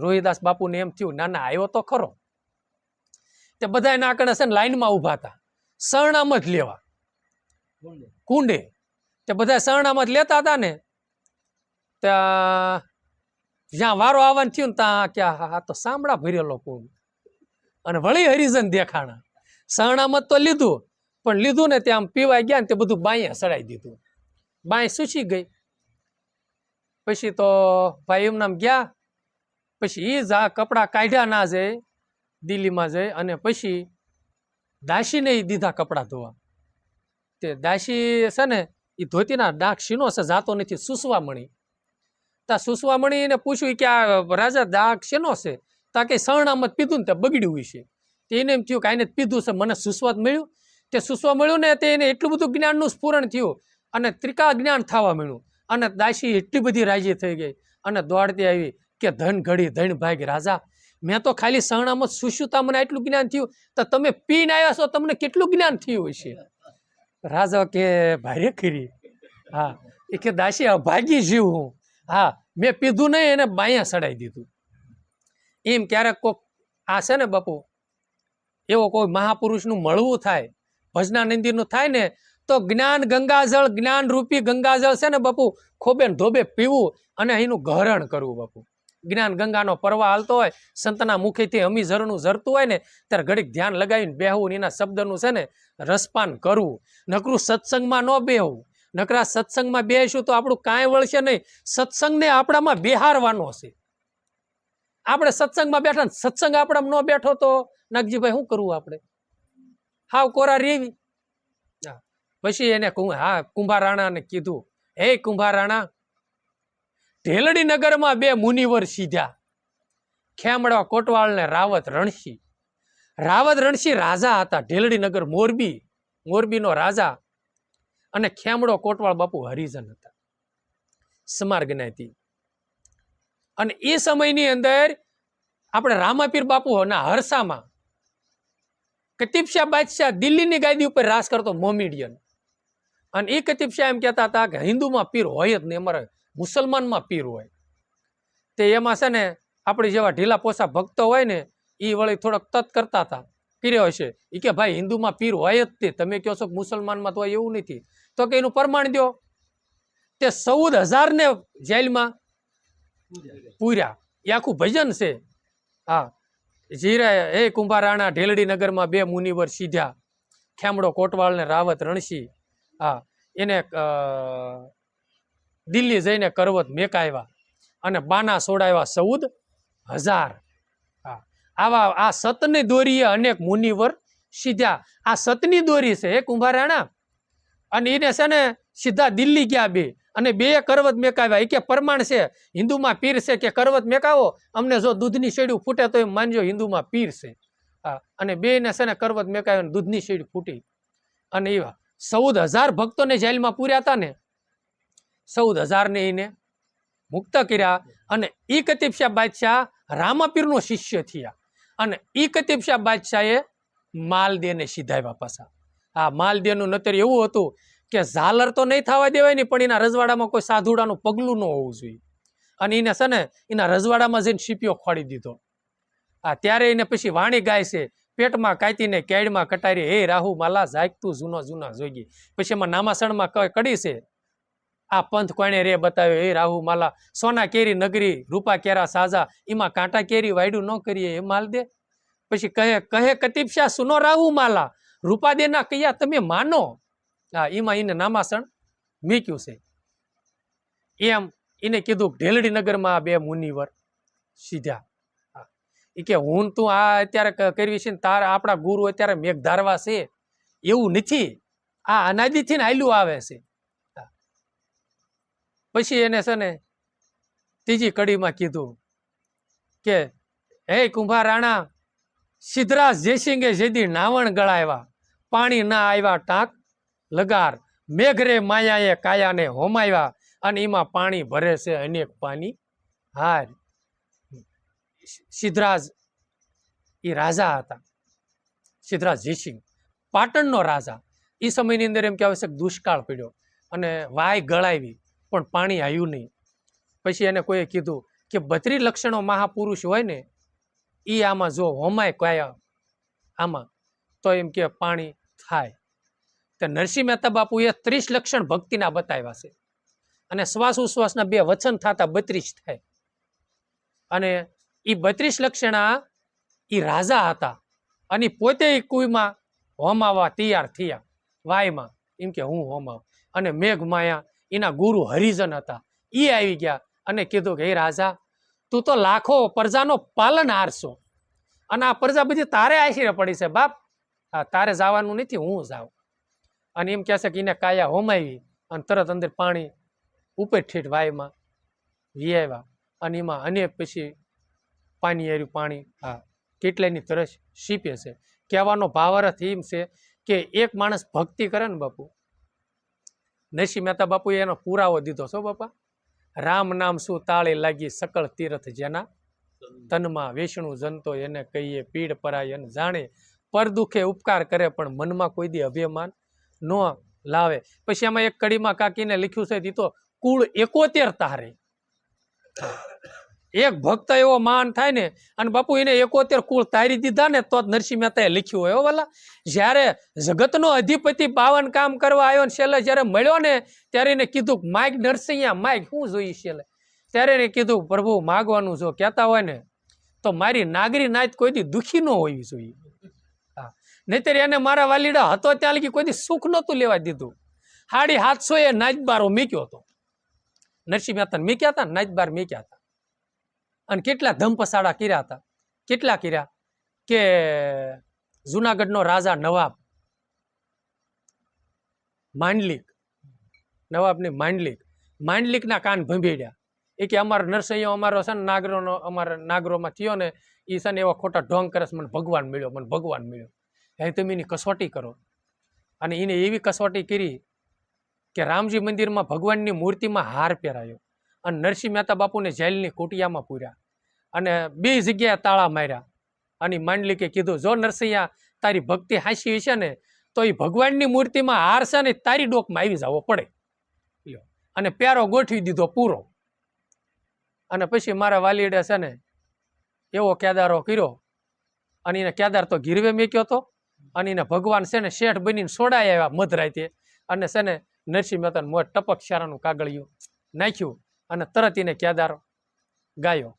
રોહિદાસ બાપુને એમ થયું ના ના આવ્યો તો ખરો. તે બધા એના આકડે છે ને લાઈનમાં ઉભા હતા સરણામ જ લેવા કુંડે. તે બધા સરણામ જ લેતા હતા ને ત્યાં જ્યાં વારો આવવાનું થયું ને ત્યાં ક્યાં આ તો સાંભળા ભરેલો કુંડ. અને વળી હરિજન દેખાણા. સરણામત તો લીધું પણ લીધું ને ત્યાં પીવાય ગયા ને તે બધું બાંયે સડાઈ દીધું, બાંય સૂચી ગઈ. પછી તો ભાઈ એમ નામ ગયા. પછી એ જ આ કપડાં કાઢ્યા ના જાય દિલ્હીમાં જઈ અને પછી દાસીને એ દીધા કપડાં ધોવા. તે દાસી છે ને એ ધોતીના ડાક શીનો છે જાતો નથી સુસવામણી. તા સુસવામણી એને પૂછ્યું કે આ રાજા દાગ શેનો છે? તા કે સરણામત પીધું ને તે બગડ્યું છે. એને એમ થયું કે આને પીધું છે મને સુસ્વાદ મળ્યું. તે સુસવા મળ્યું ને તે એને એટલું બધું જ્ઞાનનું સ્ફુરણ થયું અને ત્રિકાળ જ્ઞાન થવા મળ્યું. અને દાસી એટલી બધી રાજી થઈ ગઈ અને દોડતી આવી કે ધન ઘડી ધન ભાગ રાજા, મેં તો ખાલી સરણામત સુસ્યુતા મને આટલું જ્ઞાન થયું તો તમે પીને આવ્યા છો તમને કેટલું જ્ઞાન થયું હશે? રાજા કે ભારે ખરી. હા, એ કે દાસી અભાગી જીવ હું. હા, મેં પીધું નહીં એને બાયા સડાઈ દીધું. એમ ક્યારેક કોક આ છે ને બાપુ એવો કોઈ મહાપુરુષનું મળવું થાય, ભજનાનંદીનું થાય ને તો જ્ઞાન ગંગાજળ, જ્ઞાન રૂપી ગંગાજળ છે ને બાપુ ખોબે ધોબે પીવું અને એનું ગહરણ કરવું બાપુ. જ્ઞાન ગંગાનો પરવા હાલતો હોય, સંતના મુખેથી અમી ઝરણું ઝરતું હોય ને ત્યારે ઘડીક ધ્યાન લગાવીને બેહવું, એના શબ્દનું છે ને રસપાન કરવું. નકરું સત્સંગમાં ન બેહવું. નકરા સત્સંગમાં બેસીશું તો આપણું કાંઈ વળશે નહીં. સત્સંગને આપણામાં બેહારવાનો છે. આપણે સત્સંગમાં બેઠા સત્સંગ આપણામાં ન બેઠો તો નાગજીભાઈ શું કરવું આપણે? હાવ કોરા રેવી. પછી એને કુંભારાણાને કીધું, હે કુંભારાણા, ઢેલડી નગરમાં બે મુનિવર સીધા, ખેમડા કોટવાળ ને રાવત રણસી. રાવત રણસી રાજા હતા ઢેલડી નગર, મોરબીનો રાજા. અને ખેમડો કોટવાળ બાપુ હરિજન હતા, સમાર જ્ઞાતિ. અને એ સમયની અંદર આપણે રામાપીર બાપુ ના હરસામાં કતીબશાહ બાદશાહ દિલ્હીની ગાદી ઉપર રાજ કરતો મોમેડિયન. અને એ કતીબશાહ એમ કહેતા હતા કે હિન્દુમાં પીર હોય જ નહીં, અમારે મુસલમાનમાં પીર હોય. તે એમાં છે ને આપણે જેવા ઢીલા પોસા ભક્તો હોય ને એ વળી થોડોક તત કરતા હતા, કર્યો હશે. એ કે ભાઈ હિન્દુમાં પીર હોય જ તે, તમે કહો છો કે મુસલમાનમાં તો હોય એવું નથી. તો કે એનું પ્રમાણ દો. તે 14,000 ને જેલમાં પૂર્યા. એ આખું ભજન છે. હા, જીરા હે કુંભારાણા ઢેલડી નગરમાં બે મુનિવર સીધ્યા, ખેમડો કોટવાળ ને રાવત રણસી. હા, એને દિલ્હી જઈને કરવત મેકાવ્યા અને બાના સોડાવ્યા 14,000. હા, આવા આ સતની દોરીએ અનેક મુનિવર સીધ્યા. આ સતની દોરી છે હે કુંભારાણા. અને એને છે ને સીધા દિલ્હી ગયા બે અને બે કરવત મેકાવ્યા. એ કે પ્રમાણ છે હિન્દુમાં પીર છે કે કરવત મેકાવો, અમને જો દૂધની શેડ્યું ફૂટે તો એમ માનજો હિન્દુમાં પીર છે. હા, અને બે ને છે ને કરવત મેકાવ્યા, દૂધની શેડ્યું ફૂટી. અને એવા 14,000 ભક્તોને જેલમાં પૂર્યા હતા ને, 14,000 ને એને મુક્ત કર્યા. અને ઈ કતીબશાહ બાદશાહ રામાપીરનો શિષ્ય થયા. અને ઈ કતીબશાહ બાદશાહે માલદેને સીધાવ્યા પાછા. આ માલદેવનું નતર એવું હતું કે ઝાલર તો નહીં થવા દેવાય ને, પણ એના રજવાડામાં કોઈ સાધુડાનું પગલું ન હોવું જોઈએ. અને એને છે ને એના રજવાડામાં જઈને શીપીઓ ખોડી દીધો. ત્યારે એને પછી વાણી ગાય છે, પેટમાં કાતીને કેડમાં કટારી, હે રાહુ માલા જાગતું જૂનો જૂના જોગી. પછી એમાં નામાસણમાં કડી છે, આ પંથ કોણે રે બતાવ્યો, હે રાહુ માલા સોના કેરી નગરી રૂપા કેરા સાજા, એમાં કાંટા કેરી વાયડું ન કરીએ એ માલ દે. પછી કહે કતીપશા સુનો રાહુ માલા, રૂપા દેના કયા તમે માનો. એમાં એને નામાસણ મીક્યું છે. એમ એને કીધું ઢેલડી નગરમાં બે મુનિવર સીધા, એ કે હું તું આ અત્યારે કરવી છે ને તારા આપણા ગુરુ અત્યારે મેઘ ધારવા છે એવું નથી, આ અનાદિથી ને હાલ્યું આવે છે. પછી એને છે ને ત્રીજી કડીમાં કીધું કે હે કુંભાર રાણા, સિદ્ધરાજ જયસિંગે જેદી નાવણ ગળાવ્યા, પાણી ના આવ્યા ટાંક લગાર, મેઘરે માયાએ કાયાને હોમાવ્યા, અને એમાં પાણી ભરે છે અનેક પાણી હાર. સિદ્ધરાજ એ રાજા હતા, સિદ્ધરાજ જયસિંહ પાટણનો રાજા. એ સમયની અંદર એમ કહેવાય છે કે દુષ્કાળ પડ્યો અને વાય ગળાવી પણ પાણી આવ્યું નહીં. પછી એને કોઈએ કીધું કે 32 લક્ષણો મહાપુરુષ હોય ને એ આમાં જો હોમાય કયા આમાં તો એમ કે પાણી થાય. તો નરસિંહ મહેતા બાપુએ 30 લક્ષણ ભક્તિના બતાવ્યા છે, અને શ્વાસ ઉશ્વાસના 2 વચન થતા 32 થાય. અને એ 32 લક્ષણા એ રાજા હતા, અને પોતે કુઈમાં હોમાવા તૈયાર થયા વાયમાં, એમ કે હું હોમાવ. અને મેઘ માયા એના ગુરુ હરિજન હતા, એ આવી ગયા અને કીધું કે હે રાજા, તું તો લાખો પ્રજાનો પાલનહાર છો, અને આ પ્રજા બધી તારે આશીરે પડી છે બાપ, તારે જવાનું નથી, હું જાઉં. અને એમ કહે છે કે એને કાયા હોમાવી અને તરત અંદર પાણી ઉપર ઠેઠ વાયમાં વિયાવ્યા, અને એમાં અનેક પછી પાણી આવ્યું પાણી. કેટલાયની તરસ સીપે છે. કહેવાનો ભાવાર્થ એમ છે કે એક માણસ ભક્તિ કરે ને બાપુ, નરસિંહ મહેતા બાપુએ એનો પુરાવો દીધો છો બાપા. રામ નામ શું તાળે લાગી, સકળ તીર્થ જેના તનમાં, વિષ્ણુ જનતો એને કહીએ, પીડ પરાય એને જાણે, પર દુખે ઉપકાર કરે પણ મનમાં કોઈ દી અભિમાન ન લાવે. પછી એમાં એક કડીમાં કાકીને લખ્યું છે, તો કુળ 71 તારે. એક ભક્ત એવો માન થાય ને, અને બાપુ એને 71 કુળ તારી દીધા ને તો નરસિંહ મહેતાએ લખ્યું હોય વાલા. જ્યારે જગતનો અધિપતિ 52 કામ કરવા આવ્યો ને છેલ્લે જ્યારે મળ્યો ને ત્યારે એને કીધું માગ નરસિંહ માગ શું જોઈએ છેલ્લે. ત્યારે એને કીધું પ્રભુ માગવાનું જો કહેતા હોય ને તો મારી નાગરી નાત કોઈ દી દુખી ન હોવી જોઈએ. નહીતર એને મારા વાલીડા હતો ત્યાં લગી કોઈ દી સુખ નહોતું લેવા દીધું. 750 નાચબારો મીક્યો હતો, નરસિંહ મહેતા મીક્યા હતા, નાચબાર મીક્યા હતા. અને કેટલા ધમપસાડા કર્યા હતા, કેટલા કર્યા કે જુનાગઢનો રાજા નવાબ માંડલિક, નવાબની માંડલિકના કાન ભંભેડ્યા. એ કે અમારો નરસૈયો અમારો છે ને નાગરોનો, અમારા નાગરોમાં થયો ને એ છે ને એવા ખોટા ઢોંગ કરે છે, મને ભગવાન મળ્યો. એ તમે એની કસોટી કરો. અને એને એવી કસોટી કરી કે રામજી મંદિરમાં ભગવાનની મૂર્તિમાં હાર પહેરાયો, અને નરસિંહ મહેતા બાપુને જેલની કુટિયામાં પૂર્યા, અને 2 જગ્યાએ તાળા માર્યા. અને માંડલિકે કીધું જો નરસિંહ તારી ભક્તિ હાંસી છે ને તો એ ભગવાનની મૂર્તિમાં હાર છે ને તારી ડોકમાં આવી જવો પડે. અને પ્યારો ગોઠવી દીધો પૂરો. અને પછી મારા વાલીડે છે ને એવો કેદારો કર્યો, અને એને કેદાર તો ગીરવે મેક્યો હતો, અને એને ભગવાન છે ને શેઠ બનીને સોડાઈ આવ્યા મધરાતે, અને છે ને નરસિંહ મહેતાને મોઢ ટપક શારાનું કાગળિયું નાખ્યું, અને તરત એને કેદાર ગાયો.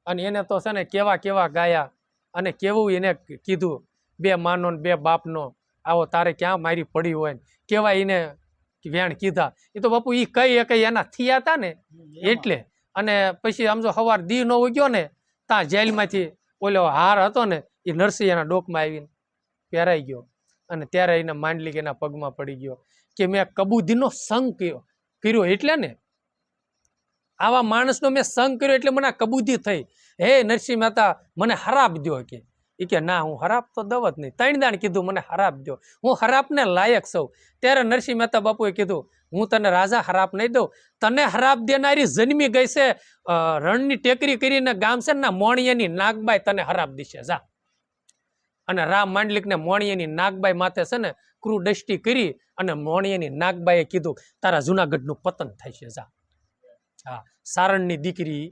અને એને તો છે ને કેવા ગાયા, અને કેવું એને કીધું 2 માનો ને 2 બાપનો આવો તારે ક્યાં મારી પડી હોય ને કેવા એને વેણ કીધા. એ તો બાપુ એ કઈ એના થયા હતા ને એટલે. અને પછી આમ જો સવાર દી નો ઉગ્યો ને ત્યાં જેલમાંથી ઓલો હાર હતો ને એ નરસિંહ એના ડોકમાં આવીને પહેરાઈ ગયો, અને ત્યારે એને માંડલિક એના પગમાં પડી ગયો કે મેં કબૂદીનો સંગ કર્યો, એટલે ને આવા માણસનો મેં સંગ કર્યો એટલે મને કબૂદી થઈ. હે નરસિંહ મહેતા મને હરાપ દો કે ના હું હરાપ તો દવ જ નહીં. 3 દાણ કીધું મને હરાપ દો, હું હરાપને લાયક સૌ. ત્યારે નરસિંહ મહેતા બાપુએ કીધું હું તને રાજા હરાપ નહીં દઉં, તને હરાપ દેનારી જન્મી ગઈ છે રણની ટેકરી કરીને ગામ છે ને મોણિયાની નાગબાઈ તને હરાપ દીશે જા. અને રામ માંડલિકને મોણિયાની નાગબાઈ માથે છે ને ક્રૂ દષ્ટિ કરી અને મોણિયાની નાગબાઈએ કીધું તારા જુનાગઢનું પતન થાય છે જા. હા, સારણની દીકરી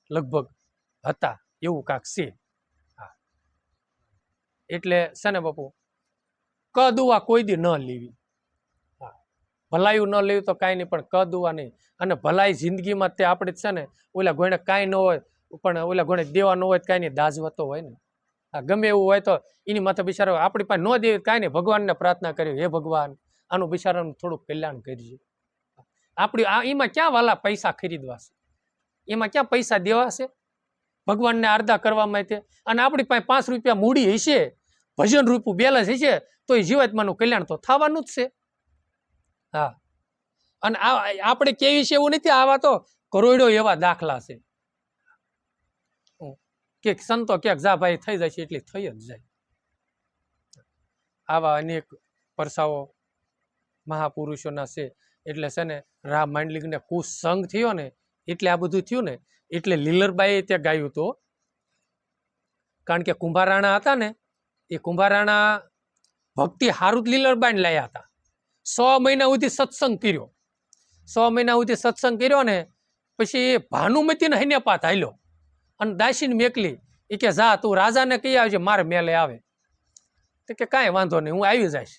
લગભગ હતા એવું કાંક છે. હા, એટલે છે ને બાપુ કદુવા કોઈ દી ન લેવી. હા, ભલાયું ન લેવી તો કાંઈ નહીં, પણ કદુવા નહીં. અને ભલાઈ જિંદગીમાં તે આપણે છે ને ઓલા ગોણે કાંઈ ન હોય પણ ઓલા ગોણે દેવા ન હોય કાંઈ નહીં, દાજવતો હોય ને. હા, ગમે એવું હોય તો એની માથે બિચારો આપણી પાસે ન દેવી કાંઈ નહીં, ભગવાનને પ્રાર્થના કરી, હે ભગવાન આનું બિચારાનું થોડુંક કલ્યાણ કરજે. આપણી એમાં ક્યાં વાલા પૈસા ખરીદવા છે, એમાં ક્યાં પૈસા દેવા છે ભગવાનને આરદા કરવામાં તે. અને આપણી પાસે 5 રૂપિયા મૂડી હશે, ભજન રૂપું બેલેન્સ હશે, તો એ જીવાત્માનું કલ્યાણ તો થવાનું જ છે. હા, અને આપણે કેવી છે એવું નથી, આવા તો કરોડો એવા દાખલા છે કે સંતો ક્યાંક જા ભાઈ થઈ જાય છે એટલી થઈ જ જાય. આવા અનેક પરસાઓ મહાપુરુષોના છે. એટલે છે ને રામ માંડલિકને કુસંગ થયો ને એટલે આ બધું થયું ને. એટલે લીલરબાઈએ ત્યાં ગાયું હતું, કારણ કે કુંભારાણા હતા ને એ કુંભારાણા ભક્તિ હારું જ લીલરબાઈને લાયા હતા. 100 મહિના સુધી સત્સંગ કર્યો. 100 મહિના સુધી સત્સંગ કર્યો ને પછી ભાનુમતીને હૈન્યપાત હાલ્યો અને દાસીને મેકલી. એ કે જા તું રાજાને કહી આવજે મારે મેલે આવે. તો કે કાંઈ વાંધો નહીં, હું આવી જઈશ.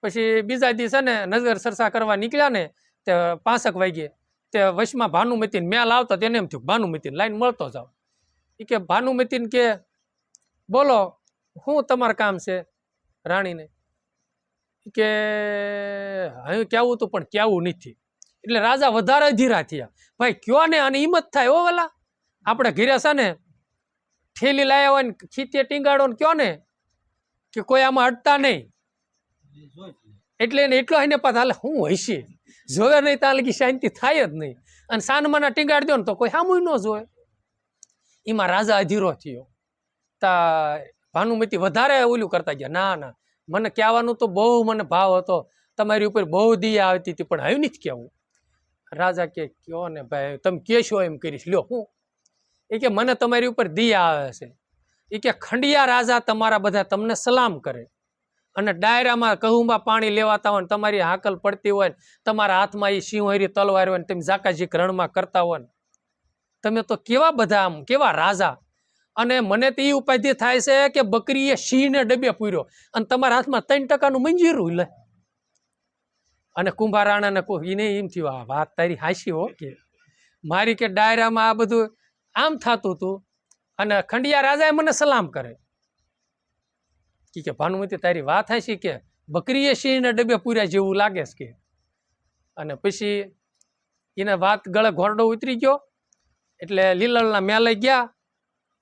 પછી બીજા દિવસે ને નજર સરસા કરવા નીકળ્યા ને તે 5 વાગ્યે તે વશમાં ભાનુમતીને મેલ આવતો તેને એમ થયું ભાનુમતીને લાઈન મળતો જાવ. એ કે ભાનુમતીને કે બોલો શું તમારું કામ છે રાણીને? કે હવે કેવું હતું પણ કેવું નથી. એટલે રાજા વધારે અધીરા થયા, ભાઈ કયો ને અને હિંમત થાય હો વેલા, આપણે ઘરે છે ને ઠેલી લાયા હોય ને ખીતે ટીંગાડો ને કયો ને કે કોઈ આમાં અડતા નહીં. એટલે એને એટલો એને પાછા હાલે હું હશે જોવે નહીં ત્યાં લગી શાંતિ થાય જ નહીં. અને સાનમાના ટીંગાડ દો ને તો કોઈ સામું ન જોવે. એમાં રાજા અધીરો થયો. તા ભાનુમતી વધારે ઓલું કરતા ગયા, ના ના મને કહેવાનું તો બહુ મને ભાવ હતો, તમારી ઉપર બહુ દયા આવતી હતી પણ હવે નથી કહેવું. રાજા કે કયો ને ભાઈ તમે કહેશો એમ કરીશ. લ્યો હું એ કે મને તમારી ઉપર દયા આવે છે. એ કે ખંડિયા રાજા તમારા બધા તમને સલામ કરે અને ડાયરામાં કહુંમાં પાણી લેવાતા હોય ને તમારી હાકલ પડતી હોય ને તમારા હાથમાં એ સિંહરી તલવાર હોય ને તમે જાકાજીક રણમાં કરતા હોય ને તમે તો કેવા બધા આમ કેવા રાજા. અને મને તો એ ઉપાધિ થાય છે કે બકરીએ સિંહને ડબે પૂર્યો અને તમારા હાથમાં 3% મંજીરું લે. અને કુંભારાણાને એને એમ થયું આ વાત તારી હાસી હો કે મારી કે ડાયરામાં આ બધું આમ થતું હતું અને ખંડિયા રાજાએ મને સલામ કરે કે ભાનુમતી તારી વાત હાસી કે બકરીએ સિંહને ડબે પૂર્યા જેવું લાગે છે કે. અને પછી એને વાત ગળે ઘોરડો ઉતરી ગયો. એટલે લીલળના મેલે ગયા.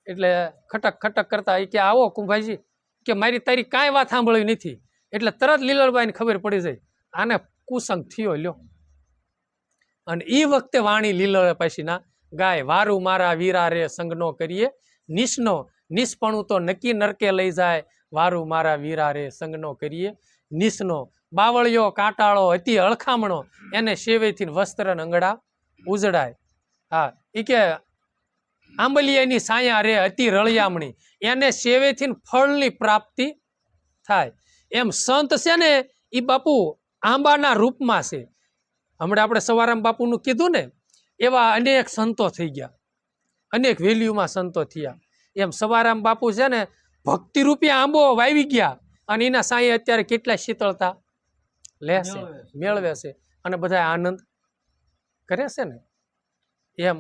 એટલે ખટક ખટક કરતા એ કે આવો કુંભાઈજી કે મારી તારી કાંઈ વાત સાંભળવી નથી. એટલે તરત લીલળબાઈને ખબર પડી જાય આને કુસંગ થયો લ્યો. અને એ વખતે વાણી લીલળ પછીના ગાય વારું મારા વીરા રે સંગનો કરીએ નિષ્નો નિષ્પણું તો નક્કી નરકે લઈ જાય વારું મારા વીરા રે સંગનો કરીએ નિષ્નો બાવળિયો કાંટાળો અતિ અળખામણો એને સેવેથી વસ્ત્ર અંગડા ઉજડાય. હા એ કે આંબલિયાની સાયા રે અતિ રળિયામણી એને સેવેથી ફળની પ્રાપ્તિ થાય. એમ સંત છે ને એ બાપુ આંબાના રૂપમાં છે. હમણાં આપણે સવારામ બાપુનું કીધું ને એવા અનેક સંતો થઈ ગયા, અનેક વેલ્યુમાં સંતો થયા. એમ સવારામ બાપુ છે ને ભક્તિ રૂપી આંબો વાવી ગયા અને એના સાંયે અત્યારે કેટલા શીતળતા લેશે મેળવે છે અને બધા આનંદ કરે છે ને. એમ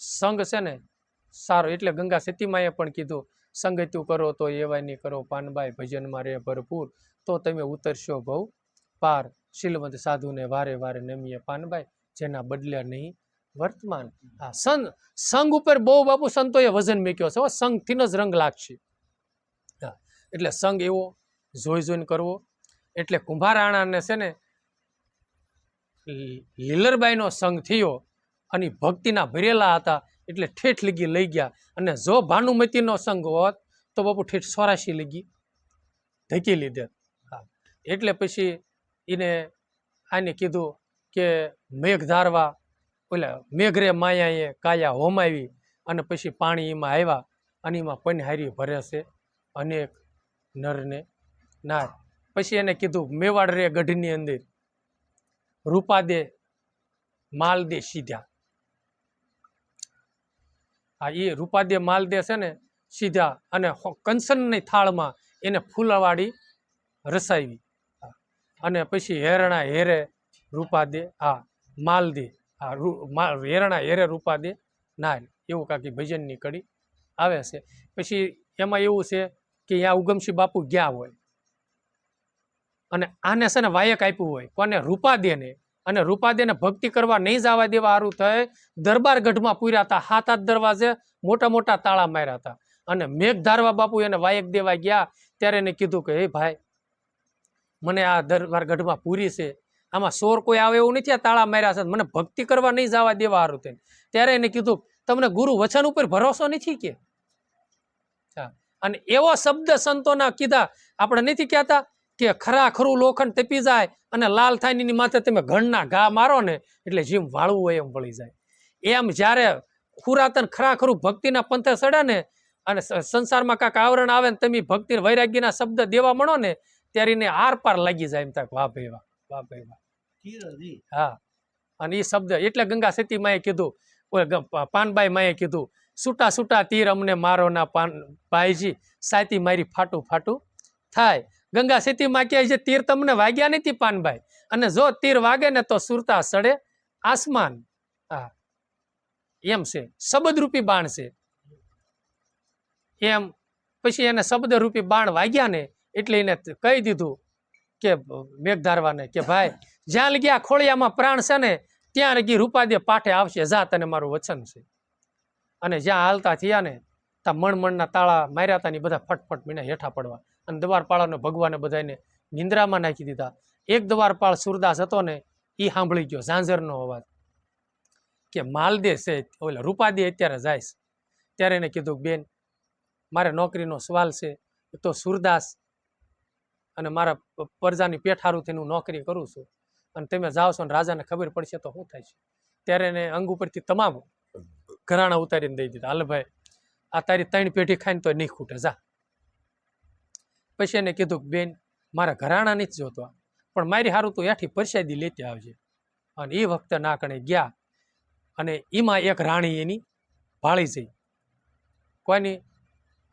સંગ છે ને સારો. એટલે ગંગા સતીમાએ પણ કીધું સંગત્યું કરો તો એવાની કરો પાનબાઈ ભજનમાં રે ભરપૂર તો તમે ઉતરશો ભવ પાર શીલવંત સાધુને વારે વારે નમીએ પાનબાઈ જેના બદલ્યા નહીં વર્તમાન. હા સંગ ઉપર બહુ બાપુ સંતોએ વજન મૂક્યો છે. સંગથી જ રંગ લાગશે. હા એટલે સંગ એવો જોઈ જોઈને કરવો. એટલે કુંભારાણાને છે ને લીલરબાઈનો સંગ થયો અને ભક્તિના ભરેલા હતા એટલે ઠેઠ લગી લઈ ગયા. અને જો ભાનુમતીનો સંગ હોત તો બાપુ ઠેઠ 84 લગી ધકી લીધે. હા એટલે પછી એને આને કીધું કે મેઘ ધારવા ઓલા મેઘરે માયાએ કાયા હોમાવી અને પછી પાણી એમાં આવ્યા અને એમાં પનહારી ભરે છે અનેક નરને નાર. પછી એને કીધું મેવાડ રે ગઢની અંદર રૂપા દે માલ દે સીધા. હા, એ રૂપા દે માલ દે છે ને સીધા, અને કંચનની થાળમાં એને ફૂલવાળી રસાવી. અને પછી હેરણા હેરે રૂપા દે હા માલ દે હા હેરણા હેરે રૂપા દે નાર. એવું કાંકી ભજનની કડી આવે છે. પછી એમાં એવું છે કે અહીંયા ઉગમસિંહ બાપુ ગયા હોય અને આને છે ને વાયક આપ્યું હોય કોને? રૂપાદેને. અને રૂપાદેને ભક્તિ કરવા નહીં જવા દેવા સારું થાય દરબાર ગઢમાં પૂર્યા હતા. 7-8 દરવાજે મોટા મોટા તાળા માર્યા હતા. અને મેઘધારવા બાપુ એને વાયક દેવા ગયા ત્યારે એને કીધું કે હે ભાઈ, મને આ દરબાર ગઢમાં પૂરી છે, આમાં ચોર કોઈ આવે એવું નથી, આ તાળા માર્યા છે, મને ભક્તિ કરવા નહીં જવા દેવા સારું થાય. ત્યારે એને કીધું તમને ગુરુ વચન ઉપર ભરોસો નથી કે? અને એવો શબ્દ સંતોના કીધા. આપણે નથી કહેતા કે ખરા ખરું લોખંડ તપી જાય અને લાલ થાય એની માથે તમે ઘણના ઘા મારો ને એટલે જેમ વાળવું હોય એમ વળી જાય. એમ જ્યારે પુરાતન ખરા ખરું ભક્તિના પંથે ચડે ને અને સંસારમાં કાંઈક આવરણ આવે ને તમે ભક્તિ વૈરાગ્યના શબ્દ દેવા મળો ને ત્યારે એને આર પાર લાગી જાય. એમ થાય વાહ ભાઈ વાહ, વાહ ભાઈ વાહ. હા, અને એ શબ્દ એટલે ગંગા સતી માએ કીધું, પાનબાઈ માએ કીધું, છૂટા છૂટા તીર અમને મારો ના પાન ભાઈજી, સાતી મારી ફાટું ફાટું થાય. ગંગા સતી માં કહે છે તીર તમને વાગ્યા નથી પાનભાઈ, અને જો તીર વાગે ને તો સુરતા સડે આસમાન. હા, એમ છે, શબ્દરૂપી બાણ છે એમ. પછી એને શબ્દરૂપી બાણ વાગ્યા ને એટલે એને કહી દીધું કે મેઘધારવાને કે ભાઈ, જ્યાં લગ્યા ખોળિયામાં પ્રાણ છે ને ત્યાં લગી રૂપાદે પાઠે આવશે, જા તને મારું વચન છે. અને જ્યાં હાલતા થયા ને ત્યાં મણમણના તાળા માર્યા હતા ને બધા ફટફટ મીના હેઠા પડવા. અને દ્વારપાળાનો ભગવાને બધાને નિંદ્રામાં નાખી દીધા. એક દ્વારપાળ સુરદાસ હતો ને એ સાંભળી ગયો ઝાંઝરનો અવાજ કે માલદે છે ઓલા રૂપાદે અત્યારે જાય. ત્યારે એને કીધું બેન, મારે નોકરીનો સવાલ છે, તો સુરદાસ અને મારા પ્રજાની પેઠારું થઈને હું નોકરી કરું છું, અને તમે જાઓ છો ને રાજાને ખબર પડશે તો શું થાય છે? ત્યારે એને અંગ ઉપરથી તમામ ઘરાણા ઉતારીને દઈ દીધા. હાલ ભાઈ, આ તારી 3 પેઢી ખાઈને તો નહીં ખૂટે, જા. પછી એને કીધું બેન, મારા ઘરાણા નથી જોતો, પણ મારી હારું તો એઠી પરસાદી લેતી આવજે. અને એ વખતે નાકણે ગયા અને એમાં એક રાણી એની ભાળી જઈ. કોઈની?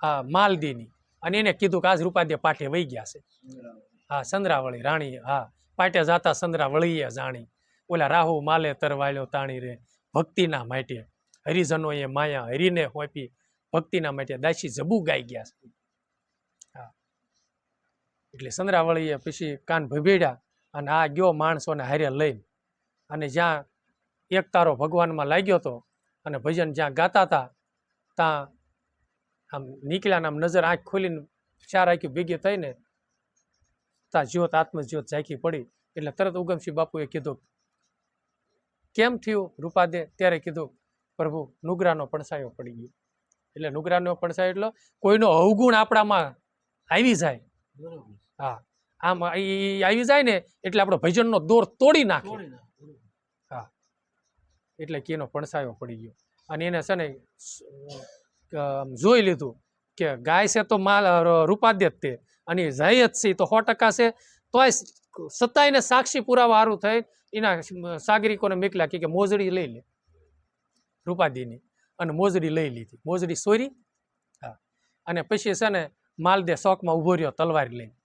આ માલદીની. અને એને કીધું કે આજ રૂપાદે પાઠે વહી ગયા છે. હા, સંદ્રાવળી રાણી. હા, પાટે જાતા સંદ્રાવળીએ જાણી, ઓલા રાહુ માલે તરવાળ્યો તાણી રે ભક્તિના માટે, હરિજનોએ માયા હરિને હોપી, ભક્તિના માટે દાસી જબુ ગાઈ ગયા છે. હા, એટલે સંદ્રાવળીએ પછી કાન ભભેડ્યા અને આ ગયો માણસોને હારે લઈને. અને જ્યાં એક તારો ભગવાનમાં લાગ્યો હતો અને ભજન જ્યાં ગાતા હતા ત્યાં આમ નીકળ્યા, આમ નજર આંખ ખોલીને 4 આંખી ભેગી થઈને ત્યાં જ્યોત આત્મજ્યોત ઝાંખી પડી. એટલે તરત ઉગમસિંહ બાપુએ કીધું કેમ થયું રૂપાદે? ત્યારે કીધું પ્રભુ, નુગરાનો પડસાયો પડી ગયો. એટલે નુગરાનો પડસાયો એટલે કોઈનો અવગુણ આપણામાં આવી જાય. હા, આમ આવી જાય ને એટલે આપણો ભજનનો દોર તોડી નાખે. હા, એટલે કે એનો પડસાયો પડી ગયો. અને એને છે ને જોઈ લીધું કે ગાય છે તો માલ રૂપાદે જ તે, અને જાય જ છે તો 100% છે. તોય સતાયને સાક્ષી પુરાવા સારું થઈ એના સાગરિકોને મેકલા કે મોજડી લઈ લે રૂપાદીની. અને મોજડી લઈ લીધી, મોજડી સોરી. હા, અને પછી છે ને માલદે શોકમાં ઉભો રહ્યો તલવાર લઈને.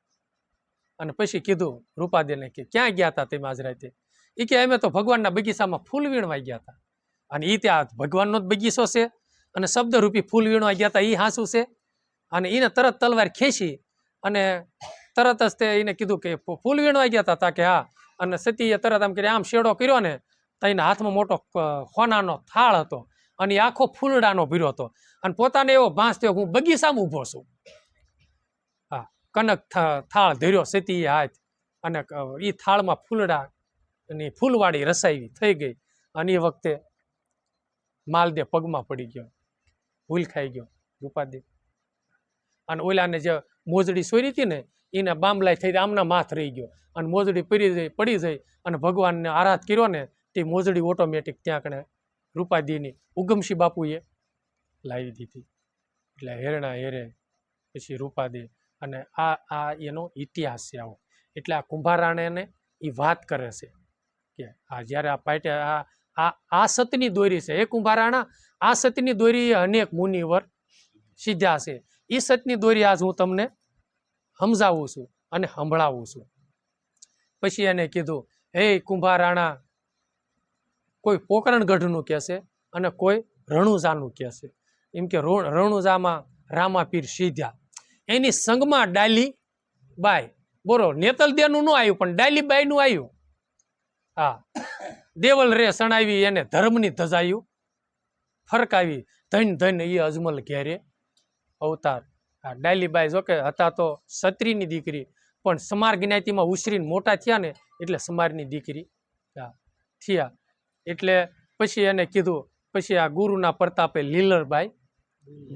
અને પછી કીધું રૂપાદેને કે ક્યાં ગયા હતા તમે આજ રાતે? એ કે અમે તો ભગવાનના બગીચામાં ફૂલ વીણવા ગયા હતા. અને એ ત્યાં ભગવાનનો જ બગીચો છે અને શબ્દરૂપી ફૂલ વીણવા ગયા હતા, એ હાંસું છે. અને એને તરત તલવાર ખેંચી અને તરત જ તે એને કીધું કે ફૂલ વીણવા ગયા હતા કે હા. અને સતીએ તરત આમ કરી આમ શેડો કર્યો ને તો એના હાથમાં મોટો સોનાનો થાળ હતો અને એ આખો ફૂલડાનો ભર્યો હતો. અને પોતાને એવો ભાસ થયો હું બગીચામાં ઊભો છું. હા, કનક થાળ ધર્યો સતીએ હાથ, અને એ થાળમાં ફૂલડા અને ફૂલવાળી રસાવી થઈ ગઈ. અને એ વખતે માલદે પગમાં પડી ગયો, ભૂલ ખાઈ ગયો રૂપાદે. અને ઓલાને જે મોજડી સોરી હતી ને એને બાંબલાઈ થઈ આમના માથ રહી ગયો અને મોજડી પડી જઈ અને ભગવાનને આરાધ કર્યો ને તે મોજડી ઓટોમેટિક ત્યાં કણે રૂપાદીની ઉગમસિંહ બાપુએ લાવી દીધી. એટલે હેરણા હેરે પછી રૂપાદે અને આ એનો ઇતિહાસ છે આવો. એટલે આ કુંભારાણાને એ વાત કરે છે કે આ જ્યારે આ પાટે આ સતની દોરી છે. એ કુંભારાણા, આ સતની દોરી અનેક મુનિવર સીધા છે. એ સતની દોરી આજ હું તમને સમજાવું છું અને સંભળાવું છું. પછી એને કીધું, હે કુંભારાણા, કોઈ પોકરણગઢનું કહેશે અને કોઈ રણુજાનું કહેશે. એમ કે રણુજામાં રામાપીર સીધા, એની સંગમાં ડાલી બાઈ. બોલો, નેતલ દેનું ન આવ્યું પણ ડાલી બાઈ નું આવ્યું. હા, દેવલ રે સણાવી એને ધર્મની ધજાયું ફરકાવી, ધન ધન એ અજમલ ઘેરે અવતાર. હા, ડાલીબાઈ જોકે હતા તો ક્ષત્રિયની દીકરી, પણ સમાર જ્ઞાતિમાં ઉછરીને મોટા થયા ને એટલે સમારની દીકરી થયા. એટલે પછી એને કીધું, પછી આ ગુરુના પ્રતાપે લીલરબાઈ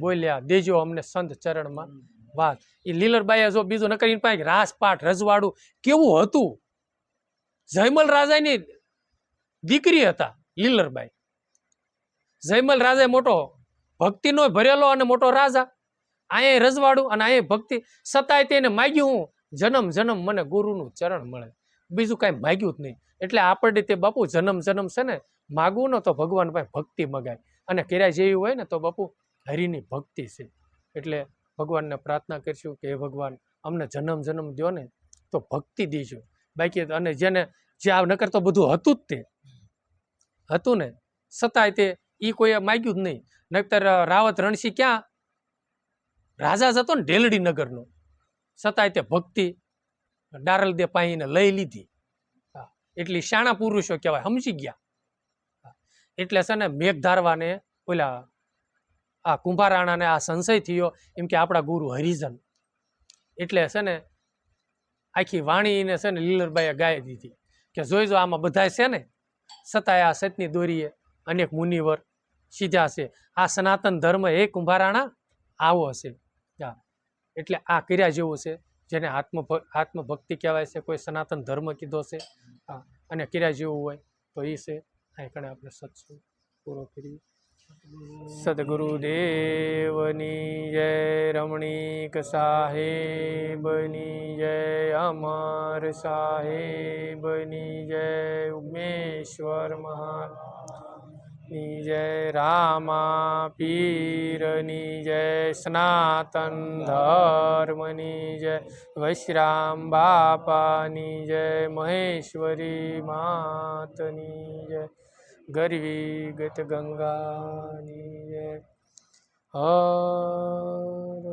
બોલ્યા, દેજો અમને સંત ચરણમાં વાત. એ લીલરબાઈએ જો બીજું ન કરીને પાછી રાજપાટ રજવાડું કેવું હતું. જયમલ રાજાની દીકરી હતા લીલરબાઈ. જયમલ રાજા મોટો ભક્તિનો ભરેલો અને મોટો રાજા, અહીંયા રજવાડું અને અહીંયા ભક્તિ, છતાંય તેને માગ્યું હું જન્મ જન્મ મને ગુરુનું ચરણ મળે, બીજું કાંઈ માગ્યું જ નહીં. એટલે આપણે તે બાપુ જન્મ જન્મ છે ને માગવું ને તો ભગવાન પાસે ભક્તિ મગાય, અને કર્યા જેવી હોય ને તો બાપુ હરિની ભક્તિ છે. એટલે ભગવાનને પ્રાર્થના કરીશું કે હે ભગવાન, અમને જન્મ જન્મ દો ને તો ભક્તિ દીજો. બાકી અને જેને જે આ નકર તો બધું હતું જ તે હતું ને, છતાંય તે એ કોઈએ માગ્યું જ નહીં. નકર રાવત રણસિંહ ક્યાં રાજા જ હતો ને ઢેલડી નગરનો, છતાંય તે ભક્તિ ડારલદે પાઈને લઈ લીધી. એટલી શાણા પુરુષો કહેવાય, સમજી ગયા. એટલે છે ને મેઘધારવાને ઓલા આ કુંભારાણાને આ સંશય થયો એમ કે આપણા ગુરુ હરિજન. એટલે છે ને આખી વાણીને છે ને લીલરબાઈએ ગાઈ દીધી કે જોઈજો આમાં બધા છે ને, છતાંય આ સતની દોરીએ અનેક મુનિવર સીધા છે. આ સનાતન ધર્મ એ કુંભારાણા આવો હશે. એટલે આ કર્યા જેવું છે, જેને આત્મભક્તિ કહેવાય છે, કોઈ સનાતન ધર્મ કીધો છે. અને કર્યા જેવું હોય તો એ છે. આ કણે આપણે સત્સંગ પૂરો કરી. સદગુરુદેવની જય, રમણીક સાહેબની જય, અમર સાહેબની જય, ઉમેશ્વર મહાની જય, રામા પીરની જય, સનાતન ધર્મની જય, વૈશ્રામ બાપાની જય, મહેશ્વરી માતની જય, ગરવી ગત ગંગાની જય. હર